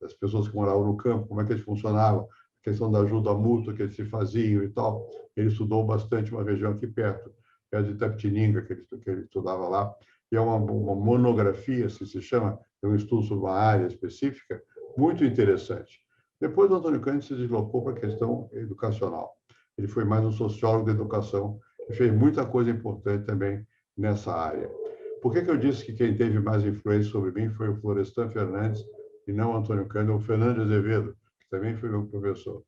das pessoas que moravam no campo, como é que eles funcionavam, a questão da ajuda mútua que eles se faziam e tal. Ele estudou bastante uma região aqui perto de Itapetininga, que ele estudava lá, e é uma monografia, assim se chama, é um estudo sobre uma área específica, muito interessante. Depois, o Antônio Cândido se deslocou para a questão educacional. Ele foi mais um sociólogo da educação e fez muita coisa importante também nessa área. Por que eu disse que quem teve mais influência sobre mim foi o Florestan Fernandes e não o Antônio Cândido, ou o Fernando Azevedo, que também foi meu professor?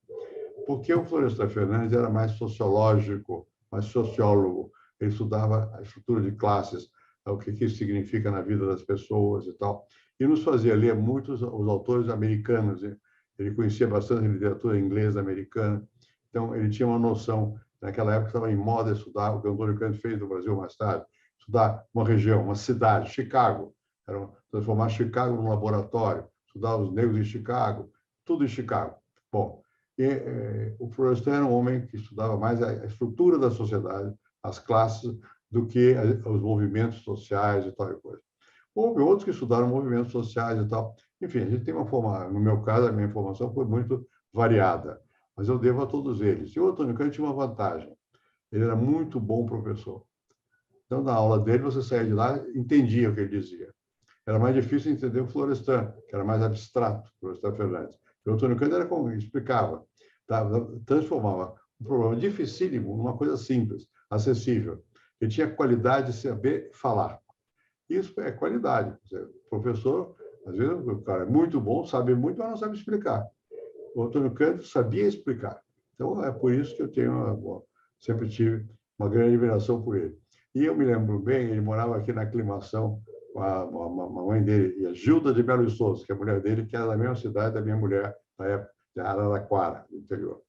Porque o Florestan Fernandes era mais sociológico, mais sociólogo. Ele estudava a estrutura de classes, o que isso significa na vida das pessoas e tal. E nos fazia ler muitos os autores americanos. Ele conhecia bastante a literatura inglesa americana. Então, ele tinha uma noção. Naquela época, estava em moda estudar o que o Antônio Cândido fez no Brasil mais tarde. Estudar uma região, uma cidade, Chicago. Transformar Chicago num laboratório. Estudar os negros em Chicago. Tudo em Chicago. Bom, o Florestan era um homem que estudava mais a estrutura da sociedade, as classes, do que os movimentos sociais e tal coisa. Houve outros que estudaram movimentos sociais e tal. Enfim, a gente tem uma formação, no meu caso, a minha formação foi muito variada, mas eu devo a todos eles. E o Antônio Cândido tinha uma vantagem, ele era muito bom professor. Então, na aula dele, você saía de lá e entendia o que ele dizia. Era mais difícil entender o Florestan, que era mais abstrato, o Florestan Fernandes. E o Antônio Cândido era como ele explicava, transformava um problema dificílimo numa coisa simples, acessível. Ele tinha qualidade de saber falar. Isso é qualidade. O professor, às vezes, o cara é muito bom, sabe muito, mas não sabe explicar. O Antônio Cândido sabia explicar. Então, é por isso que eu sempre tive uma grande admiração por ele. E eu me lembro bem, ele morava aqui na Aclimação, com a mãe dele, e a Gilda de Melo e Souza, que é a mulher dele, que era da mesma cidade da minha mulher, na época, de Araraquara, do interior.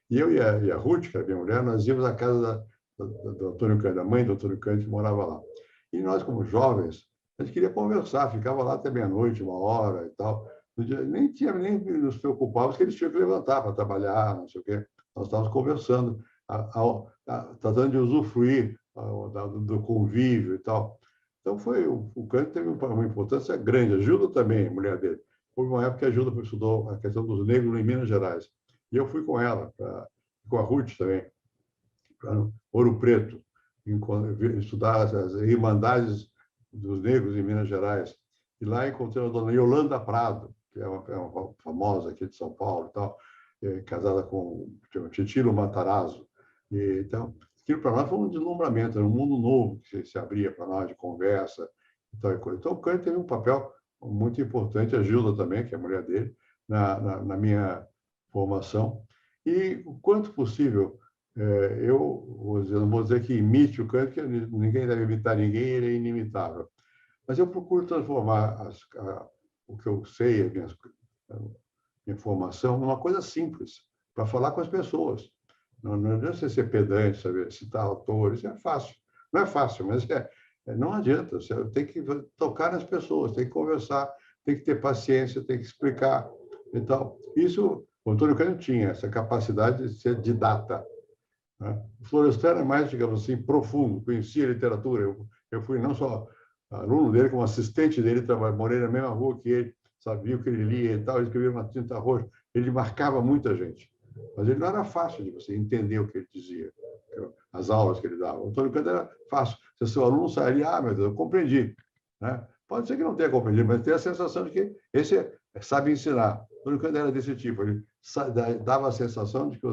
E eu e a Ruth, que era minha mulher, nós íamos à casa do Antônio Cândido, a mãe do Antônio Cândido, que morava lá. E nós, como jovens, a gente queria conversar, ficava lá até meia-noite, 1 hora e tal. Nem nos preocupávamos que eles tinham que levantar para trabalhar, não sei o quê. Nós estávamos conversando, tratando de usufruir do convívio e tal. Então, o Cândido teve uma importância grande. A Gilda também, a mulher dele. Houve uma época que a Gilda estudou a questão dos negros em Minas Gerais. E eu fui com ela, com a Ruth também, para Ouro Preto, estudar as irmandades dos negros em Minas Gerais. E lá encontrei a dona Yolanda Prado, que é uma famosa aqui de São Paulo, e tal, casada com o Titilo Matarazzo. Então, aquilo para nós foi um deslumbramento, era um mundo novo que se abria para nós de conversa e tal coisa. Então, o Cândido teve um papel muito importante, a Gilda também, que é a mulher dele, na minha formação. E, o quanto possível, eu não vou dizer que imite o Cândido, porque ninguém deve imitar ninguém, ele é inimitável. Mas eu procuro transformar o que eu sei, a minha formação, numa coisa simples, para falar com as pessoas. Não adianta você ser pedante, saber citar autores, é fácil. Não é fácil, mas não adianta. Você tem que tocar nas pessoas, tem que conversar, tem que ter paciência, tem que explicar e tal. Isso, o Antônio Cândido tinha essa capacidade de ser didata. O Florestan era mais, digamos assim, profundo, conhecia a literatura. Eu fui não só aluno dele, como assistente dele, morei na mesma rua que ele, sabia o que ele lia e tal, ele escrevia uma tinta roxa. Ele marcava muita gente. Mas ele não era fácil de você entender o que ele dizia, as aulas que ele dava. O Antônio Cândido era fácil. Se o seu aluno sairia, meu Deus, eu compreendi. Né? Pode ser que não tenha compreendido, mas tem a sensação de que esse sabe ensinar. O Antônio Cândido era desse tipo, ele dava a sensação de que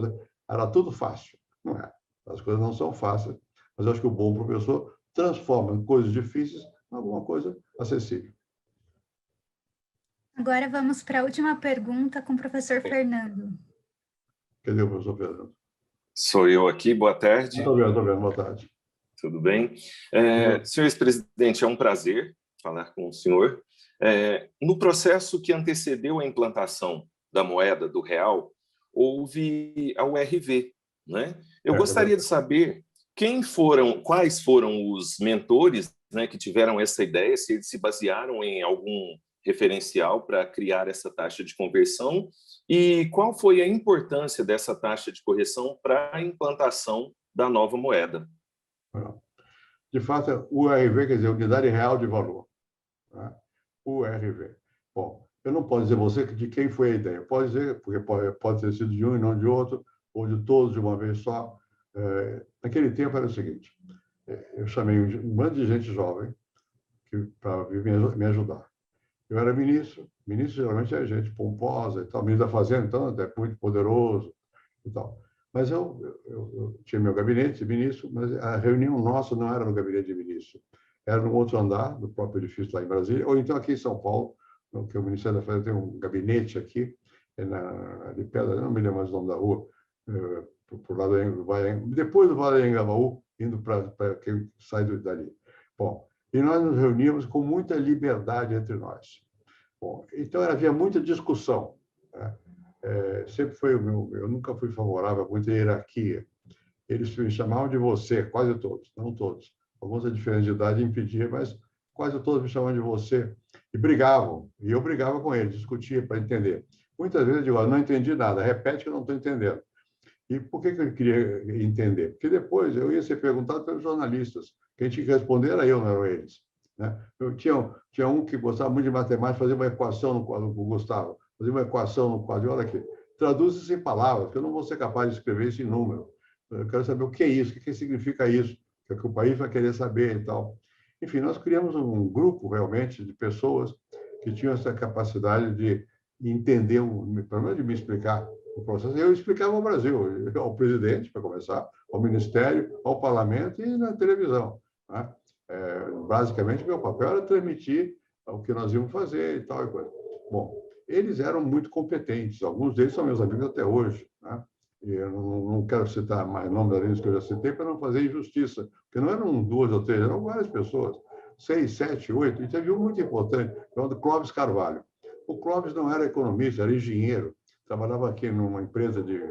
era tudo fácil. Não é. As coisas não são fáceis, mas eu acho que o bom professor transforma coisas difíceis em alguma coisa acessível. Agora vamos para a última pergunta com o professor Fernando. Cadê o professor Fernando? Sou eu aqui, boa tarde. Estou vendo, boa tarde. Tudo bem? Senhor ex-presidente, é um prazer falar com o senhor. No processo que antecedeu a implantação da moeda do real, houve a URV, né? Eu gostaria de saber quais foram os mentores, né, que tiveram essa ideia, se eles se basearam em algum referencial para criar essa taxa de conversão e qual foi a importância dessa taxa de correção para a implantação da nova moeda. De fato, o URV quer dizer Unidade Real de Valor. Né? URV. Bom, eu não posso dizer você de quem foi a ideia. Pode dizer, porque pode ter sido de um e não de outro, ou de todos de uma vez só. Naquele tempo era o seguinte, eu chamei um bando de gente jovem para me ajudar. Eu era ministro geralmente é gente pomposa e tal, ministro da Fazenda, então é muito poderoso e tal. Mas eu tinha meu gabinete de ministro, mas a reunião nossa não era no gabinete de ministro, era no outro andar do próprio edifício lá em Brasília, ou então aqui em São Paulo, que o Ministério da Fazenda tem um gabinete aqui, de pedra, não me lembro mais o nome da rua, por lado do depois do Vale do Engabaú, indo para quem sai dali. Bom, e nós nos reuníamos com muita liberdade entre nós. Bom, então havia muita discussão. Né? Sempre foi eu nunca fui favorável a muita hierarquia. Eles me chamavam de você, quase todos, não todos. Alguns a diferença de idade impedia, mas quase todos me chamavam de você. E brigavam, e eu brigava com eles, discutia para entender. Muitas vezes eu digo, não entendi nada, repete que eu não estou entendendo. E por que eu queria entender? Porque depois eu ia ser perguntado pelos jornalistas. Quem tinha que responder era eu, não eram eles. Né? Eu tinha um que gostava muito de matemática, fazia uma equação no quadro, o Gustavo, fazia uma equação no quadro, olha aqui, traduz isso em palavras, porque eu não vou ser capaz de escrever isso em número. Eu quero saber o que é isso, o que significa isso, o que o país vai querer saber e tal. Enfim, nós criamos um grupo, realmente, de pessoas que tinham essa capacidade de entender, pelo menos de me explicar o processo. Eu explicava ao Brasil, ao presidente, para começar, ao ministério, ao parlamento e na televisão. Né? Basicamente, meu papel era transmitir o que nós íamos fazer e tal e coisa. Bom, eles eram muito competentes, alguns deles são meus amigos até hoje. Né? E eu não quero citar mais nomes além dos que eu já citei para não fazer injustiça, porque não eram 2 ou 3, eram várias pessoas, 6, 7, 8, e teve um muito importante, chamado Clóvis Carvalho. O Clóvis não era economista, era engenheiro, trabalhava aqui numa empresa de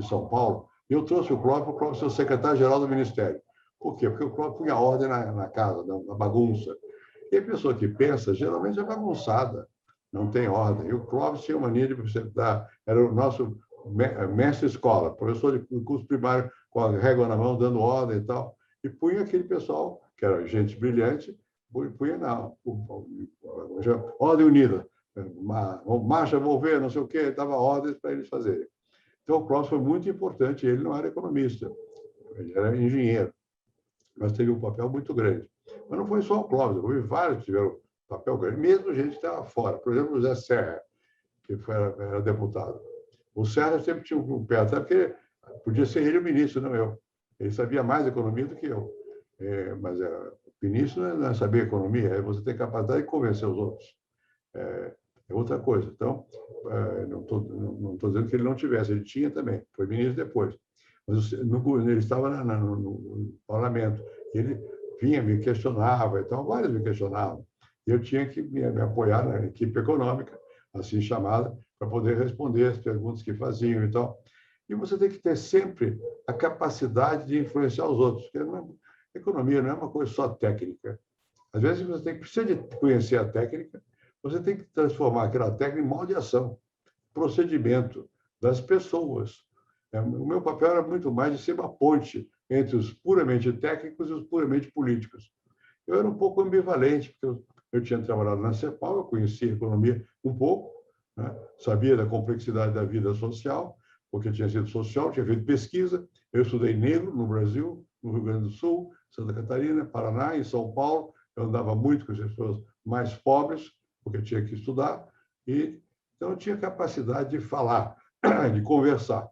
São Paulo, e eu trouxe o Clóvis ser secretário-geral do Ministério. Por quê? Porque o Clóvis punha ordem na casa, na bagunça. E a pessoa que pensa, geralmente é bagunçada, não tem ordem. E o Clóvis tinha mania de era o nosso mestre-escola, professor de curso primário, com a régua na mão, dando ordem e tal, e punha aquele pessoal, que era gente brilhante, punha na ordem unida. Marcha, vou ver, não sei o quê, dava ordens para eles fazerem. Então, o Clóvis foi muito importante, ele não era economista, ele era engenheiro, mas teve um papel muito grande. Mas não foi só o Clóvis, houve vários que tiveram papel grande, mesmo gente que estava fora. Por exemplo, o Zé Serra, que era deputado. O Serra sempre tinha um pé atrás, porque podia ser ele o ministro, não eu. Ele sabia mais economia do que eu. Mas o ministro não é saber economia, é você ter capacidade de convencer os outros. É outra coisa. Então, não estou dizendo que ele não tivesse, ele tinha também, foi ministro depois. Mas ele estava no parlamento, ele vinha, me questionava, então vários me questionavam. E eu tinha que me apoiar na equipe econômica, assim chamada, para poder responder as perguntas que faziam e tal. E você tem que ter sempre a capacidade de influenciar os outros, porque economia não é uma coisa só técnica. Às vezes você precisa de conhecer a técnica, você tem que transformar aquela técnica em modo de ação, procedimento das pessoas. O meu papel era muito mais de ser uma ponte entre os puramente técnicos e os puramente políticos. Eu era um pouco ambivalente, porque eu tinha trabalhado na CEPAL, eu conhecia a economia um pouco, né? Sabia da complexidade da vida social, porque eu tinha sido social, tinha feito pesquisa, eu estudei negro no Brasil, no Rio Grande do Sul, Santa Catarina, Paraná, em São Paulo, eu andava muito com as pessoas mais pobres, porque eu tinha que estudar, Então, tinha capacidade de falar, de conversar.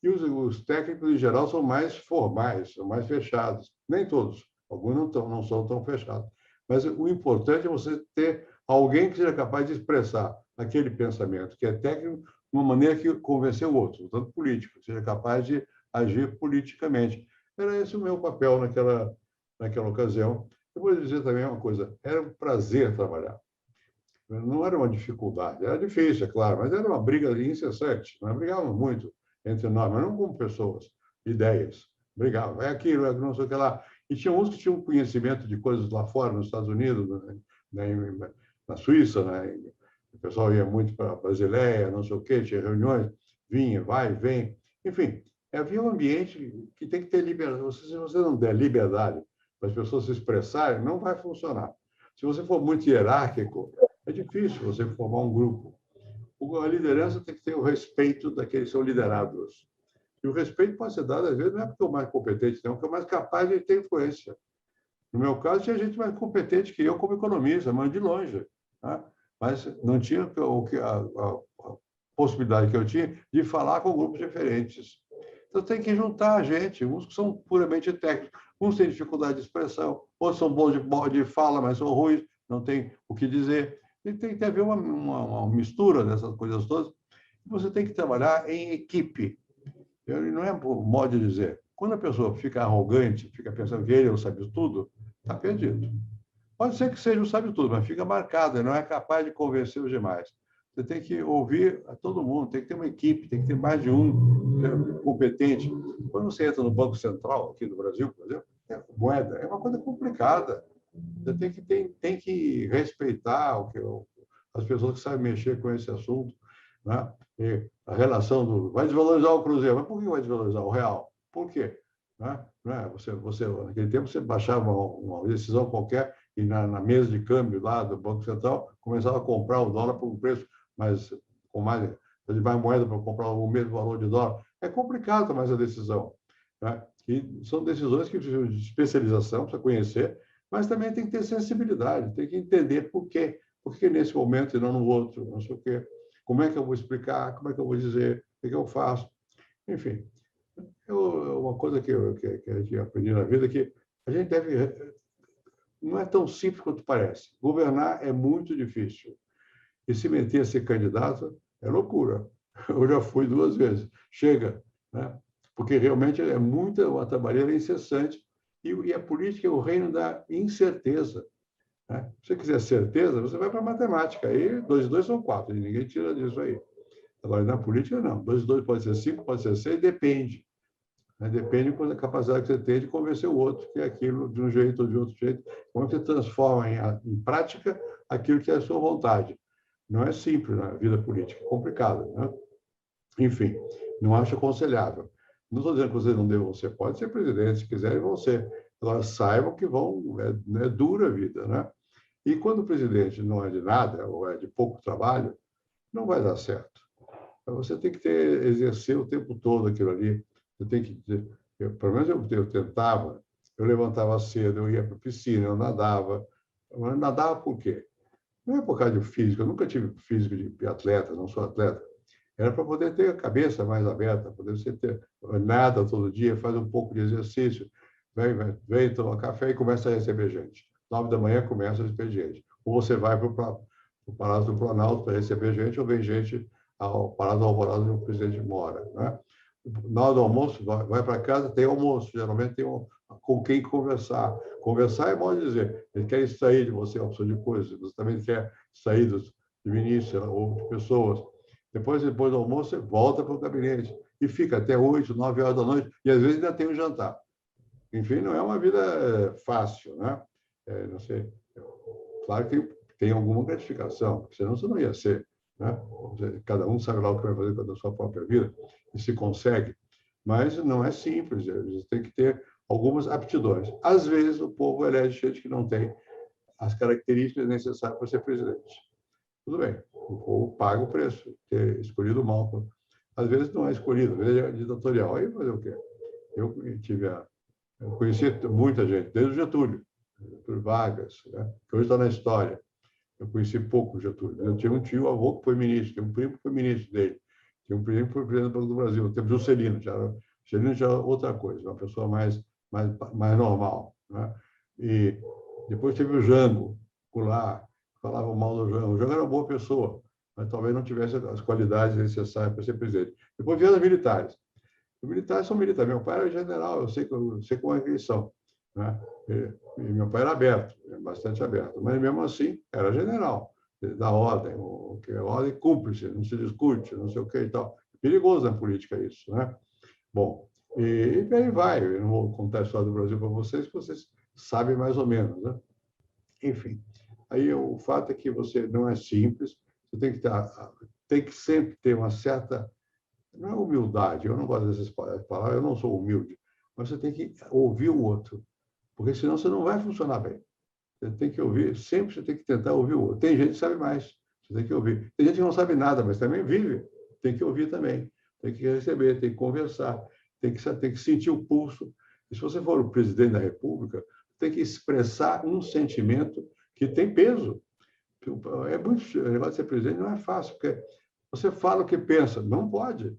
E os técnicos, em geral, são mais formais, são mais fechados. Nem todos, alguns não são tão fechados. Mas o importante é você ter alguém que seja capaz de expressar aquele pensamento, que é técnico, de uma maneira que convencer o outro, portanto, político, seja capaz de agir politicamente. Era esse o meu papel naquela ocasião. Eu vou dizer também uma coisa, era um prazer trabalhar. Não era uma dificuldade, era difícil, é claro, mas era uma briga incessante. Nós brigávamos muito entre nós, mas não como pessoas, ideias. Brigávamos, é aquilo, é não sei o que lá. E tinha uns que tinham conhecimento de coisas lá fora, nos Estados Unidos, na Suíça, né? O pessoal ia muito para a Basileia, não sei o quê, tinha reuniões, vinha, vai, vem. Enfim, havia um ambiente que tem que ter liberdade. Se você não der liberdade para as pessoas se expressarem, não vai funcionar. Se você for muito hierárquico, é difícil você formar um grupo. A liderança tem que ter o respeito daqueles que são liderados. E o respeito pode ser dado, às vezes, não é porque é o mais competente, não, porque é o mais capaz de ter influência. No meu caso, tinha gente mais competente que eu como economista, mas de longe. Tá? Mas não tinha a possibilidade que eu tinha de falar com grupos diferentes. Então, tem que juntar a gente. Uns são puramente técnicos, uns têm dificuldade de expressão, outros são bons de fala, mas são ruins, não tem o que dizer. E tem que haver uma mistura dessas coisas todas. Você tem que trabalhar em equipe. Não é por modo de dizer. Quando a pessoa fica arrogante, fica pensando que ele sabe tudo, está perdido. Pode ser que seja o sabe tudo, mas fica marcado, não é capaz de convencer os demais. Você tem que ouvir a todo mundo, tem que ter uma equipe, tem que ter mais de um competente. Quando você entra no Banco Central, aqui do Brasil, por exemplo, moeda é uma coisa complicada. Você tem que respeitar as pessoas que sabem mexer com esse assunto. Né? E a relação vai desvalorizar o Cruzeiro. Mas por que vai desvalorizar o real? Por quê? Né? Naquele tempo, você baixava uma decisão qualquer e na mesa de câmbio lá do Banco Central começava a comprar o dólar por um preço com mais moeda para comprar o mesmo valor de dólar. É complicado tomar essa decisão. Né? E são decisões que precisam de especialização, precisa conhecer, mas também tem que ter sensibilidade, tem que entender por quê. Por que nesse momento e não no outro, não sei o quê. Como é que eu vou explicar, como é que eu vou dizer, o que eu faço. Enfim, uma coisa que a gente aprendeu na vida é que a gente não é tão simples quanto parece. Governar é muito difícil. E se meter a ser candidato é loucura. Eu já fui 2 vezes. Chega, né? Porque realmente é uma trabalheira incessante. E a política é o reino da incerteza. Né? Se você quiser certeza, você vai para a matemática. Aí 2 e 2 são 4, e ninguém tira disso aí. Agora, na política, não. 2 e 2 pode ser 5, pode ser 6, depende. Né? Depende da capacidade que você tem de convencer o outro que é aquilo de um jeito ou de outro jeito. Como você transforma em prática aquilo que é a sua vontade. Não é simples na vida política, é complicado. Né? Enfim, não acho aconselhável. Não estou dizendo que vocês não devam ser, pode ser presidente, se quiserem, vão ser. Agora, saibam que é dura a vida, né? E quando o presidente não é de nada, ou é de pouco trabalho, não vai dar certo. Então, você tem que exercer o tempo todo aquilo ali. Você tem que, pelo menos eu tentava, eu levantava cedo, eu ia para a piscina, eu nadava. Mas nadava por quê? Não é por causa de físico, eu nunca tive físico de atleta, não sou atleta. Era para poder ter a cabeça mais aberta, poder nada todo dia, faz um pouco de exercício, vem tomar café e começa a receber gente. 9 da manhã começa a receber gente. Ou você vai para o Palácio do Planalto para receber gente, ou vem gente ao Palácio do Alvorada onde o presidente mora. Né? Na hora do almoço, vai para casa, tem almoço, geralmente tem com quem conversar. Conversar é bom dizer, ele quer extrair de você uma opção de coisas, você também quer sair de ministros ou de pessoas. Depois do almoço, você volta para o gabinete e fica até 8, 9 horas da noite, e às vezes ainda tem um jantar. Enfim, não é uma vida fácil, né? Não sei. Claro que tem alguma gratificação, senão você não ia ser. Né? Cada um sabe lá o que vai fazer com a sua própria vida e se consegue. Mas não é simples, você tem que ter algumas aptidões. Às vezes, o povo elege gente que não tem as características necessárias para ser presidente. Tudo bem, o povo paga o preço, ter escolhido mal. Às vezes não é escolhido, às vezes é ditatorial. Aí fazer o quê? Eu conheci muita gente, desde o Getúlio Vargas, né? Que hoje está na história. Eu conheci pouco o Getúlio. Eu tinha um tio, avô, que foi ministro, tinha um primo que foi ministro dele, tinha um primo que foi presidente do Banco do Brasil, no tempo de Juscelino, Juscelino já era outra coisa, uma pessoa mais normal, né? E depois teve o Jango Goulart, falava mal do Jango. O Jango era uma boa pessoa, mas talvez não tivesse as qualidades necessárias para ser presidente. Depois vieram os militares. Os militares são militares. Meu pai era general, eu sei como é que eles são, né? E meu pai era aberto, bastante aberto, mas mesmo assim era general, da ordem, que é ordem cúmplice, não se discute, não sei o que e tal. Perigoso na política isso, né? Bom, e aí vai. Eu não vou contar a história do Brasil para vocês, que vocês sabem mais ou menos, né? Enfim, aí o fato é que você não é simples, você tem que sempre ter uma certa, não é humildade, eu não gosto dessas palavras, eu não sou humilde, mas você tem que ouvir o outro, porque senão você não vai funcionar bem. Você tem que ouvir, sempre você tem que tentar ouvir o outro. Tem gente que sabe mais, você tem que ouvir. Tem gente que não sabe nada, mas também vive, tem que ouvir também, tem que receber, tem que conversar, tem que sentir o pulso. E se você for o presidente da República, tem que expressar um sentimento que tem peso. É muito, o negócio de ser presidente não é fácil, porque você fala o que pensa, não pode.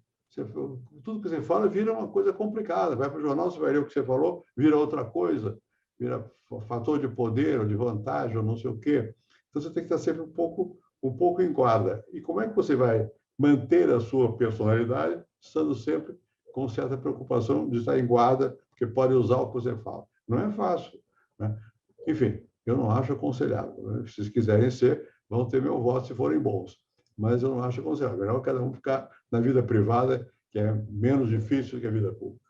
Tudo que você fala vira uma coisa complicada. Vai para o jornal, você vai ler o que você falou, vira outra coisa, vira fator de poder, ou de vantagem, ou não sei o quê. Então, você tem que estar sempre um pouco em quadra. E como é que você vai manter a sua personalidade, estando sempre com certa preocupação de estar em guarda, porque pode usar o que você fala? Não é fácil, né? Enfim, eu não acho aconselhável, né? Se vocês quiserem ser, vão ter meu voto se forem bons. Mas eu não acho aconselhável. É melhor cada um ficar na vida privada, que é menos difícil que a vida pública.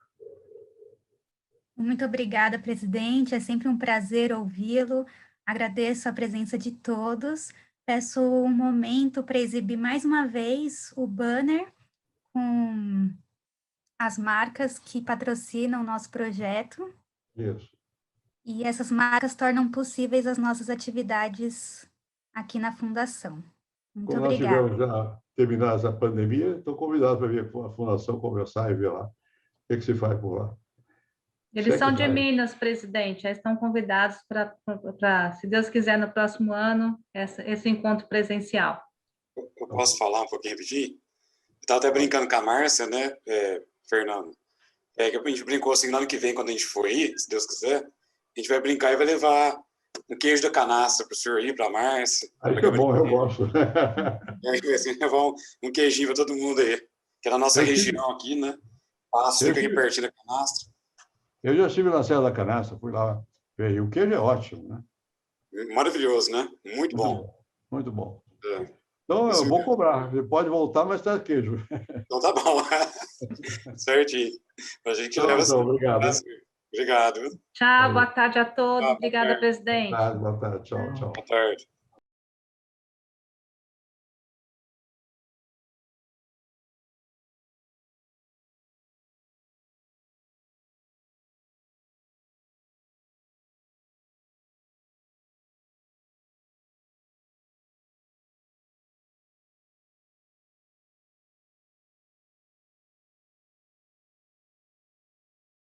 Muito obrigada, presidente. É sempre um prazer ouvi-lo. Agradeço a presença de todos. Peço um momento para exibir mais uma vez o banner com as marcas que patrocinam o nosso projeto. Isso. E essas marcas tornam possíveis as nossas atividades aqui na Fundação. Muito Quando nós obrigada. tivermos já terminado essa pandemia, estou convidado para vir a Fundação conversar e ver lá o que se faz por lá. Eles são de Minas, presidente, já estão convidados para, se Deus quiser, no próximo ano, esse encontro presencial. Eu posso falar um pouquinho rapidinho? Eu estava até brincando com a Márcia, né, Fernando? Que a gente brincou assim, no ano que vem, quando a gente for ir, se Deus quiser, a gente vai brincar e vai levar um queijo da canastra para o senhor ir, para a Márcia. Aí que é bom, eu gosto. Assim, levar um queijinho para todo mundo aí, que é na nossa região aqui, né? Fica aqui pertinho da canastra. Eu já estive na Serra da Canastra, fui lá ver, e o queijo é ótimo, né? Maravilhoso, né? Muito bom. Muito bom. Então, eu vou cobrar. Você pode voltar, mas traz queijo. Então, tá bom. Certinho. A gente leva assim. Obrigado. Obrigado. Tchau, boa tarde a todos. Obrigada, presidente. Boa tarde. Tchau. Boa tarde.